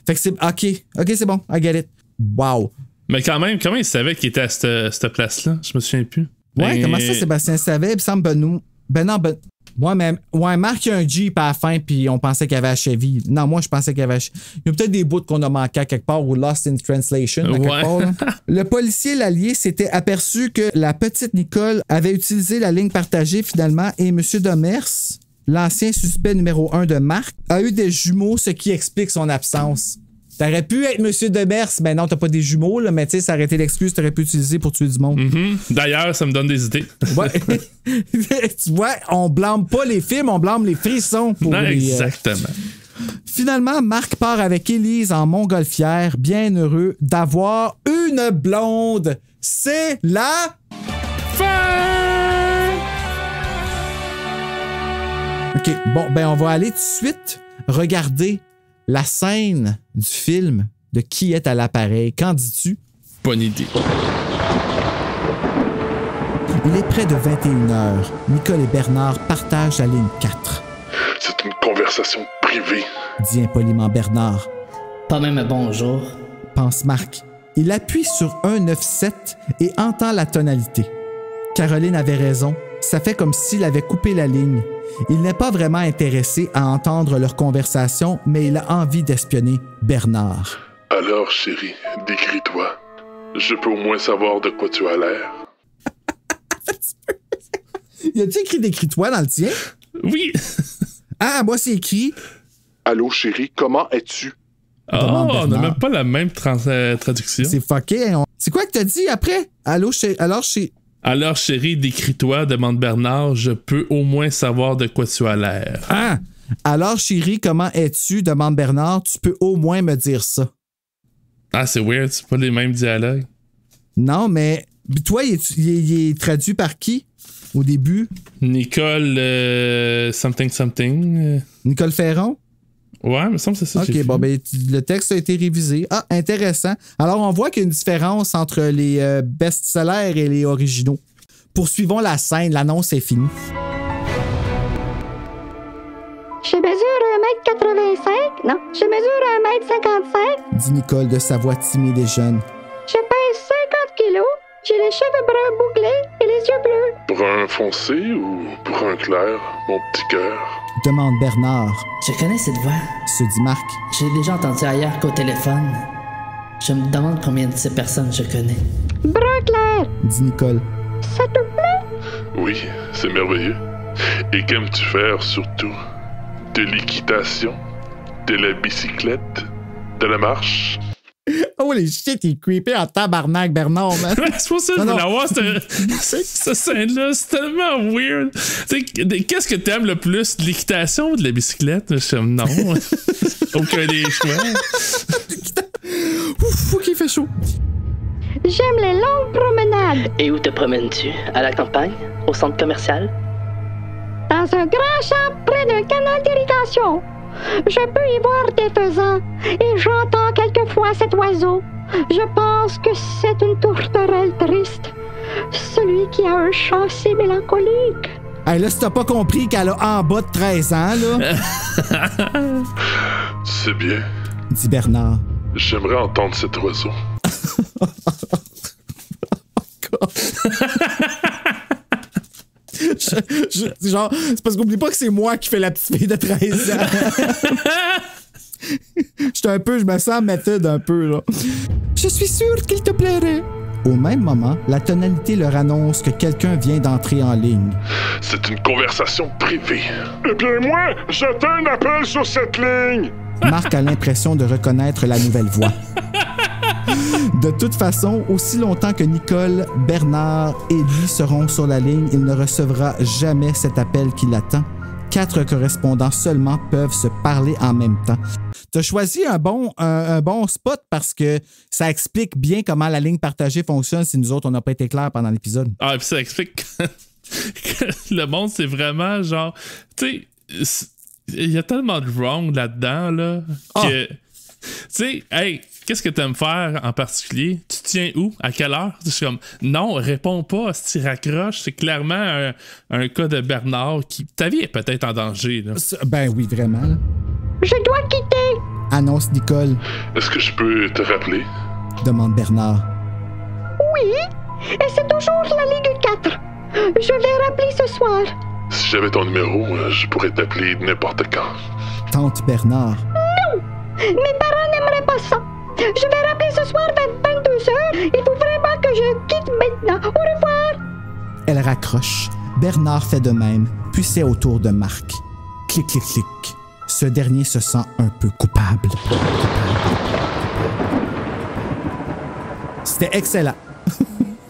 Fait que c'est... OK, c'est bon. I get it. Wow. Mais quand même, comment il savait qu'il était à cette place-là? Je me souviens plus. Ouais, comment ça, Sébastien savait? Il me semble Benoît... Ouais, Marc, il y a un Jeep à la fin, puis on pensait qu'il y avait à Chevy. Non, moi, je pensais qu'il y avait... Il y a peut-être des bouts qu'on a manqué à quelque part ou Lost in Translation à quelque part. Là. Le policier l'allié s'était aperçu que la petite Nicole avait utilisé la ligne partagée finalement et M. Demers, l'ancien suspect numéro 1 de Marc, a eu des jumeaux, ce qui explique son absence. T'aurais pu être M. Demers, mais non, t'as pas des jumeaux, là, mais tu sais, ça aurait été l'excuse que t'aurais pu utiliser pour tuer du monde. D'ailleurs, ça me donne des idées. Ouais. Tu vois, on blâme pas les films, on blâme les frissons. Pour exactement. Finalement, Marc part avec Élise en montgolfière, bien heureux d'avoir une blonde. C'est la fin! OK, bon, ben on va aller tout de suite regarder la scène du film de Qui est à l'appareil. Qu'en dis-tu? Bonne idée. Il est près de 21h. Nicole et Bernard partagent la ligne 4. C'est une conversation privée, dit impoliment Bernard. Pas même un bonjour, pense Marc. Il appuie sur 197 et entend la tonalité. Caroline avait raison. Ça fait comme s'il avait coupé la ligne. Il n'est pas vraiment intéressé à entendre leur conversation, mais il a envie d'espionner Bernard. Alors, chérie, décris-toi. Je peux au moins savoir de quoi tu as l'air. Y a-tu écrit décris-toi dans le tien? Oui. Ah, moi, c'est écrit. Allô, chérie, comment es-tu? Oh, on n'a même pas la même traduction. C'est fucké. Hein? C'est quoi que t'as dit après? Alors, chérie, décris-toi, demande Bernard. Je peux au moins savoir de quoi tu as l'air. Ah! Alors, chérie, comment es-tu? Demande Bernard. Tu peux au moins me dire ça. Ah, c'est weird. C'est pas les mêmes dialogues. Non, mais toi, il est traduit par qui? Au début? Nicole something. Nicole Ferron? Ouais, il me semble que c'est ça. OK, bon, ben, le texte a été révisé. Ah, intéressant. Alors, on voit qu'il y a une différence entre les best-sellers et les originaux. Poursuivons la scène. L'annonce est finie. Je mesure 1m85. Non, je mesure 1m55. Dit Nicole de sa voix timide et jeune. Je pèse 50 kilos. J'ai les cheveux bruns bouclés et les yeux bleus. Brun foncé ou brun clair, mon petit cœur? demande Bernard. Je connais cette voix. Se dit Marc. J'ai déjà entendu ailleurs qu'au téléphone. Je me demande combien de ces personnes je connais. Brun clair, Dit Nicole. ça te plaît? Oui, c'est merveilleux. Et qu'aimes-tu faire surtout? De l'équitation? De la bicyclette? De la marche? Oh les shit, il est creepy en tabarnak, Bernard, man. C'est pour ça que je voulais avoir cette scène-là. C'est tellement weird. Qu'est-ce que t'aimes le plus? De l'équitation ou de la bicyclette? Je suis non. Aucun des choix. Ouf, ok, il fait chaud. J'aime les longues promenades. Et où te promènes-tu? À la campagne? Au centre commercial? Dans un grand champ près d'un canal d'irrigation. Je peux y voir des faisans et j'entends quelquefois cet oiseau. Je pense que c'est une tourterelle triste. Celui qui a un chant si mélancolique. Hey, là, si t'as pas compris qu'elle a en bas de 13 ans, là. C'est bien. Dit Bernard. J'aimerais entendre cet oiseau. Genre, c'est parce qu'oublie pas que c'est moi qui fais la petite fille de 13 ans. Je me sens méthode un peu, là. Je suis sûr qu'il te plairait. Au même moment, la tonalité leur annonce que quelqu'un vient d'entrer en ligne. C'est une conversation privée. Eh bien, moi, j'attends un appel sur cette ligne. Marc a l'impression de reconnaître la nouvelle voix. De toute façon, aussi longtemps que Nicole, Bernard et lui seront sur la ligne, il ne recevra jamais cet appel qui l'attend. 4 correspondants seulement peuvent se parler en même temps. Tu as choisi un bon spot parce que ça explique bien comment la ligne partagée fonctionne si nous autres, on n'a pas été clairs pendant l'épisode. Ah, et puis ça explique que le monde, c'est vraiment genre... Tu sais, il y a tellement de wrong là-dedans, là, que... Tu sais, hey, qu'est-ce que tu aimes faire en particulier? Tu tiens où? À quelle heure? Je suis comme, non, réponds pas, si tu raccroches. C'est clairement un cas de Bernard qui... Ta vie est peut-être en danger, là. Ben oui, vraiment. Là. Je dois quitter. Annonce Nicole. Est-ce que je peux te rappeler? Demande Bernard. Oui, et c'est toujours la Ligue 4. Je vais rappeler ce soir. Si j'avais ton numéro, je pourrais t'appeler n'importe quand. Tante Bernard. Non! Mes parents n'aimeraient pas ça. Je vais rappeler ce soir vers 22h. Il faut vraiment que je quitte maintenant. Au revoir. Elle raccroche. Bernard fait de même, puis c'est au tour de Marc. Clic, clic, clic. Ce dernier se sent un peu coupable. C'était excellent.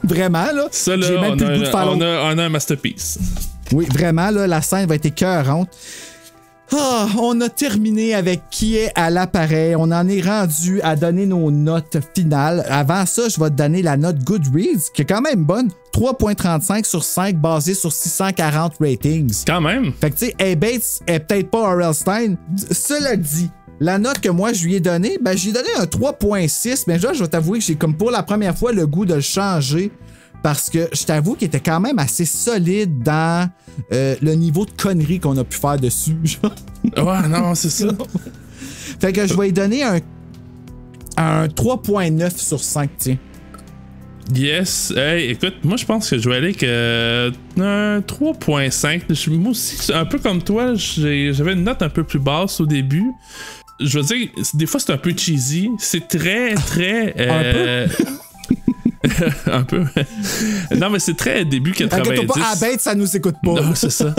Vraiment, là. Ça, là, j'ai même plus le goût de faire on a un masterpiece. Oui, vraiment, là, la scène va être écœurante. Ah, on a terminé avec qui est à l'appareil. On en est rendu à donner nos notes finales. Avant ça, je vais te donner la note Goodreads, qui est quand même bonne. 3.35 sur 5, basée sur 640 ratings. Quand même. Fait que, tu sais, A-Bates est peut-être pas R.L. Stine. Cela dit, la note que moi, je lui ai donnée, ben, j'ai donné un 3.6. Mais là, je vais t'avouer que j'ai comme pour la première fois le goût de le changer. Parce que je t'avoue qu'il était quand même assez solide dans le niveau de conneries qu'on a pu faire dessus. Ouais, non, c'est ça. Fait que je vais lui donner un 3.9 sur 5, tiens. Yes. Hey, écoute, moi, je pense que je vais aller avec un 3.5. Moi aussi, un peu comme toi, j'avais une note un peu plus basse au début. Je veux dire, des fois, c'est un peu cheesy. C'est très... un peu? Un peu. Non, mais c'est très début 90. Inquiète-toi pas, à bête, ça nous écoute pas. Non, c'est ça.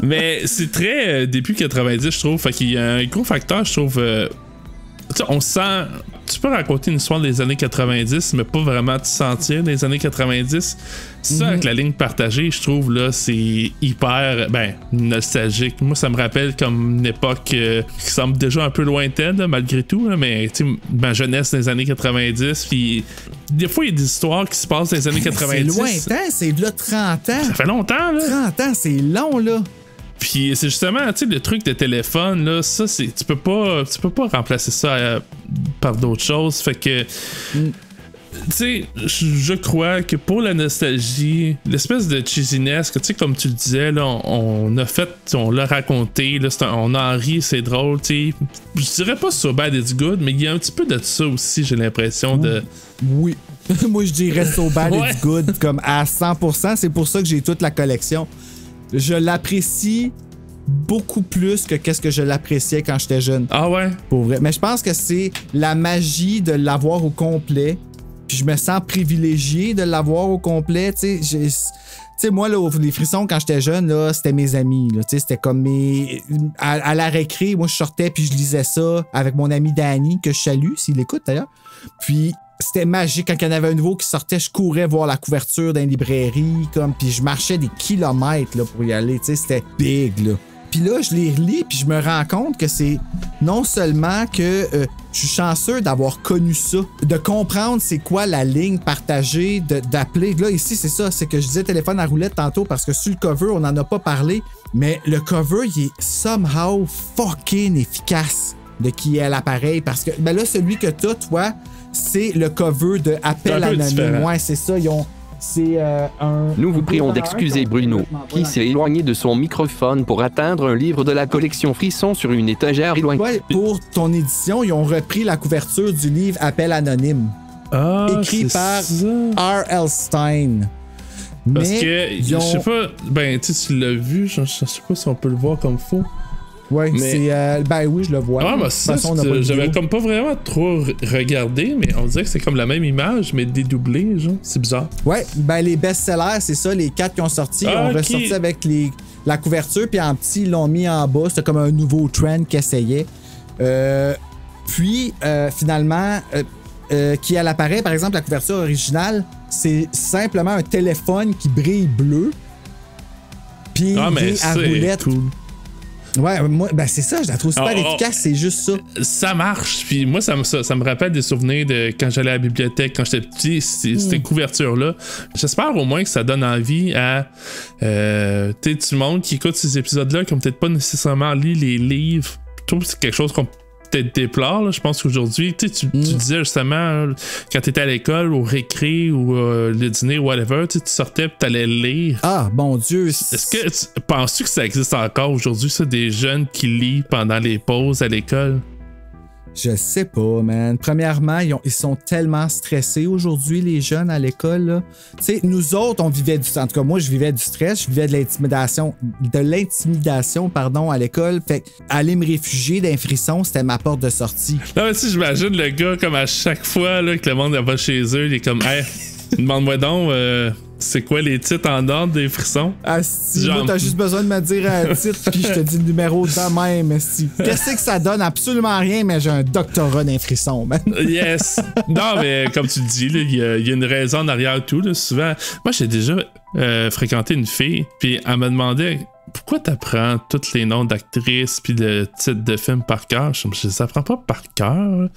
Mais c'est très début 90, je trouve. Fait qu'il y a un gros facteur, je trouve. Tu sais, on sent. Tu peux raconter une histoire des années 90, mais pas vraiment te sentir des années 90. Ça, avec la ligne partagée, je trouve, là, c'est hyper, nostalgique. Moi, ça me rappelle comme une époque qui semble déjà un peu lointaine, là, malgré tout, là, mais, tu sais, ma jeunesse des années 90, puis des fois, il y a des histoires qui se passent dans les années 90. C'est lointain, c'est là 30 ans. Ça fait longtemps, là. 30 ans, c'est long, là. Puis c'est justement, tu sais, le truc de téléphone, là, ça, c'est. Tu peux pas remplacer ça par d'autres choses. Fait que. Tu sais, je crois que pour la nostalgie, l'espèce de cheesiness, que tu sais, comme tu le disais, là, on l'a raconté, là, on en rit, c'est drôle, tu sais. Je dirais pas So Bad It's Good, mais il y a un petit peu de ça aussi, j'ai l'impression de. Oui. Moi, je dirais So Bad It's Good, comme à 100%. C'est pour ça que j'ai toute la collection. Je l'apprécie beaucoup plus que qu'est-ce que je l'appréciais quand j'étais jeune. Ah ouais? Pour vrai. Mais je pense que c'est la magie de l'avoir au complet. Puis je me sens privilégié de l'avoir au complet. Tu sais, moi, là, les frissons, quand j'étais jeune, là, c'était mes amis. Là, c'était comme mes... À la récré, moi, je sortais puis je lisais ça avec mon ami Danny, que je salue, s'il écoute d'ailleurs. Puis c'était magique. Quand il y en avait un nouveau qui sortait, je courais voir la couverture d'une librairie, comme, puis je marchais des kilomètres là, pour y aller. C'était big, là. Puis là, je les relis, puis je me rends compte que c'est non seulement que je suis chanceux d'avoir connu ça, de comprendre c'est quoi la ligne partagée, d'appeler. Là, ici, c'est ça, c'est que je disais téléphone à roulette tantôt parce que sur le cover, on n'en a pas parlé, mais le cover, il est somehow fucking efficace de qui est l'appareil parce que, ben là, celui que t'as, toi, c'est le cover de Appel anonyme. Ouais, c'est ça, ils ont... Nous vous prions d'excuser Bruno, qui s'est éloigné de son microphone pour atteindre un livre de la collection Frisson sur une étagère éloignée. Ouais, pour ton édition, ils ont repris la couverture du livre Appel anonyme, écrit par R.L. Stein. Parce que, je sais pas, ben, tu l'as vu, je sais pas si on peut le voir comme faux. Ouais, c'est. Ben oui, je le vois. Ah, bah ça, j'avais comme pas vraiment trop regardé, mais on dirait que c'est comme la même image, mais dédoublée, genre. C'est bizarre. Ouais, ben les best-sellers, c'est ça, les 4 qui ont sorti. Ils ont ressorti avec la couverture, puis en petit, ils l'ont mis en bas. C'était comme un nouveau trend qu'ils essayaient. Puis, finalement, qui à l'appareil, par exemple, la couverture originale, c'est simplement un téléphone qui brille bleu. Puis, à roulette. Cool. Ouais, moi, ben c'est ça, je la trouve super efficace, c'est juste ça. Ça marche, puis moi, ça me rappelle des souvenirs de quand j'allais à la bibliothèque, quand j'étais petit, ces couvertures-là. J'espère au moins que ça donne envie à du monde qui écoute ces épisodes-là, qui ont peut-être pas nécessairement lu les livres. Je trouve que c'est quelque chose qu'on peut-être déplore, là. Je pense qu'aujourd'hui, tu disais justement, quand t'étais à l'école, au récré ou le dîner, whatever, tu sortais et t'allais lire. Ah, bon Dieu! Est-ce que penses-tu que ça existe encore aujourd'hui, ça, des jeunes qui lisent pendant les pauses à l'école? Je sais pas, man. Premièrement, ils sont tellement stressés aujourd'hui, les jeunes à l'école. Tu sais, nous autres, on vivait en tout cas, moi, je vivais du stress, je vivais de l'intimidation, à l'école. Fait aller me réfugier d'un frisson, c'était ma porte de sortie. Non, mais si j'imagine le gars, comme à chaque fois là, que le monde va chez eux, il est comme, hey, demande-moi donc, c'est quoi les titres en ordre des frissons? Ah, si, moi, t'as juste besoin de me dire un titre, puis je te dis le numéro de même, si. Qu'est-ce que ça donne? Absolument rien, mais j'ai un doctorat d'un frisson, man. Yes! Non, mais comme tu le dis, il y a une raison en arrière tout, là, souvent. Moi, j'ai déjà fréquenté une fille, puis elle me demandait pourquoi t'apprends tous les noms d'actrices puis de titres de films par cœur? Je les apprends pas par cœur.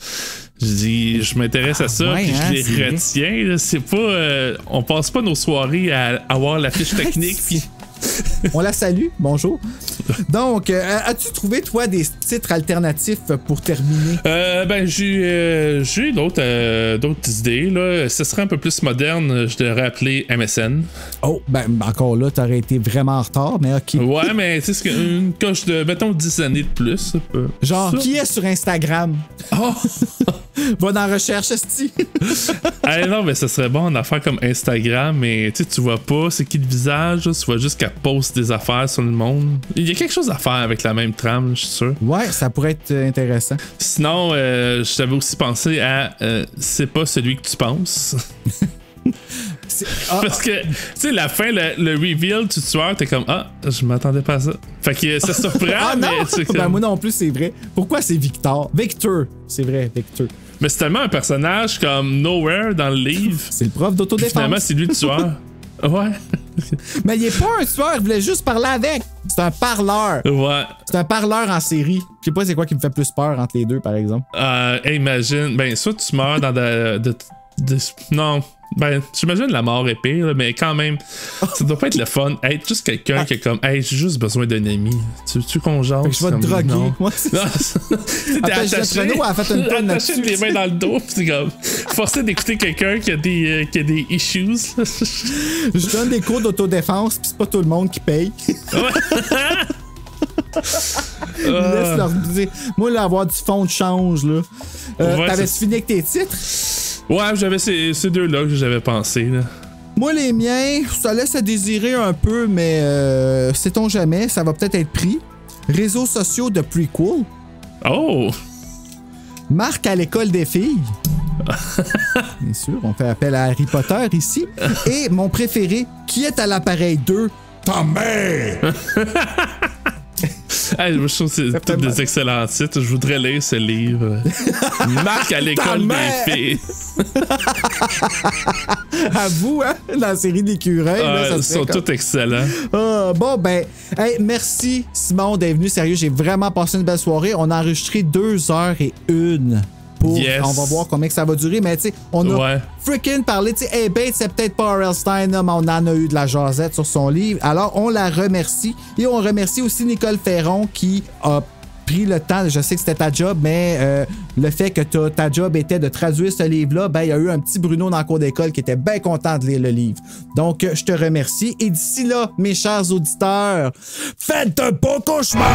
Je dis, je m'intéresse à ça, puis je les retiens. Là. C'est pas, on passe pas nos soirées à avoir la fiche technique. Puis on la salue. Bonjour. Donc, as-tu trouvé, toi, des titres alternatifs pour terminer? Ben, j'ai d'autres idées. Là. Ce serait un peu plus moderne. Je devrais appeler MSN. Oh, ben, encore là, t'aurais été vraiment en retard, mais OK. Ouais, mais tu sais, c'est une coche de, mettons, 10 années de plus. Genre, ça. Qui est sur Instagram? Oh! Va dans recherche, esti. Hey, non, mais ça serait bon en affaire comme Instagram, mais tu vois pas c'est qui le visage, là, tu vois juste qu'elle poste des affaires sur le monde. Il y a quelque chose à faire avec la même trame, je suis sûr. Ouais, ça pourrait être intéressant. Sinon, j'avais aussi pensé à c'est pas celui que tu penses. Parce que, tu sais, la fin, le reveal du tueur, t'es comme, je m'attendais pas à ça. Fait que ça surprend, mais tu ben, moi non plus, c'est vrai. Pourquoi c'est Victor? Victor, c'est vrai, Victor. Mais c'est tellement un personnage comme Nowhere dans le livre. C'est le prof d'autodéfense. Finalement, c'est lui le tueur. Ouais. Mais il est pas un tueur, il voulait juste parler avec. C'est un parleur. Ouais. C'est un parleur en série. Je sais pas c'est quoi qui me fait plus peur entre les deux, par exemple. Imagine, ben, soit tu meurs dans non. Ben, j'imagine la mort est pire, là, mais quand même, ça doit pas être le fun. Être juste quelqu'un qui est comme, hey, j'ai juste besoin d'un ami. Tu qu'on jase? Je vais te droguer. Moi, c'est t'es attaché les mains dans le dos, pis c'est comme, forcé d'écouter quelqu'un qui a des issues. Je donne des cours d'autodéfense, pis c'est pas tout le monde qui paye. Laisse leur dire. Moi, là, avoir du fond de change, là. T'avais-tu fini avec tes titres? Ouais, j'avais ces deux-là que j'avais pensé, là. Moi, les miens, ça laisse à désirer un peu, mais sait-on jamais, ça va peut-être être pris. Réseaux sociaux de prequel. Oh! Marc à l'école des filles. Bien sûr, on fait appel à Harry Potter ici. Et mon préféré, qui est à l'appareil 2? Ta mère! Hey, je trouve que c'est tous des excellents titres. Je voudrais lire ce livre. Marc à l'école des filles. À vous, hein? Dans la série d'écureuils. Ils sont tous excellents. Bon, ben, hey, merci Simon d'être venu. Sérieux, j'ai vraiment passé une belle soirée. On a enregistré 2h01. On va voir combien que ça va durer, mais tu sais, on a freaking parlé, tu sais, hey Bates, c'est peut-être pas R.L. Stine, mais on en a eu de la jasette sur son livre. Alors, on la remercie. Et on remercie aussi Nicole Ferron qui a pris le temps, je sais que c'était ta job, mais le fait que ta job était de traduire ce livre-là, ben il y a eu un petit Bruno dans le cours d'école qui était bien content de lire le livre. Donc, je te remercie. Et d'ici là, mes chers auditeurs, faites un beau cauchemar!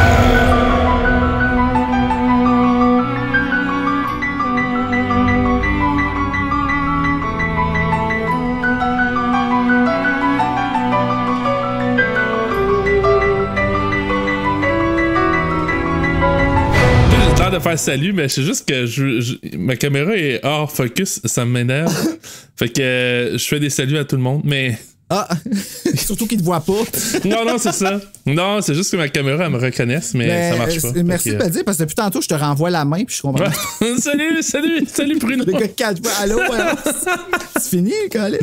De faire salut, mais c'est juste que ma caméra est hors focus, ça m'énerve. Fait que je fais des saluts à tout le monde, mais... Ah! Surtout qu'ils te voient pas. Non, c'est ça. Non, c'est juste que ma caméra, elle me reconnaisse, mais ça marche pas. Merci de me le dire, parce que depuis tantôt, je te renvoie la main, puis je comprends. Salut Bruno! Le gars qui allô, c'est fini, Colin.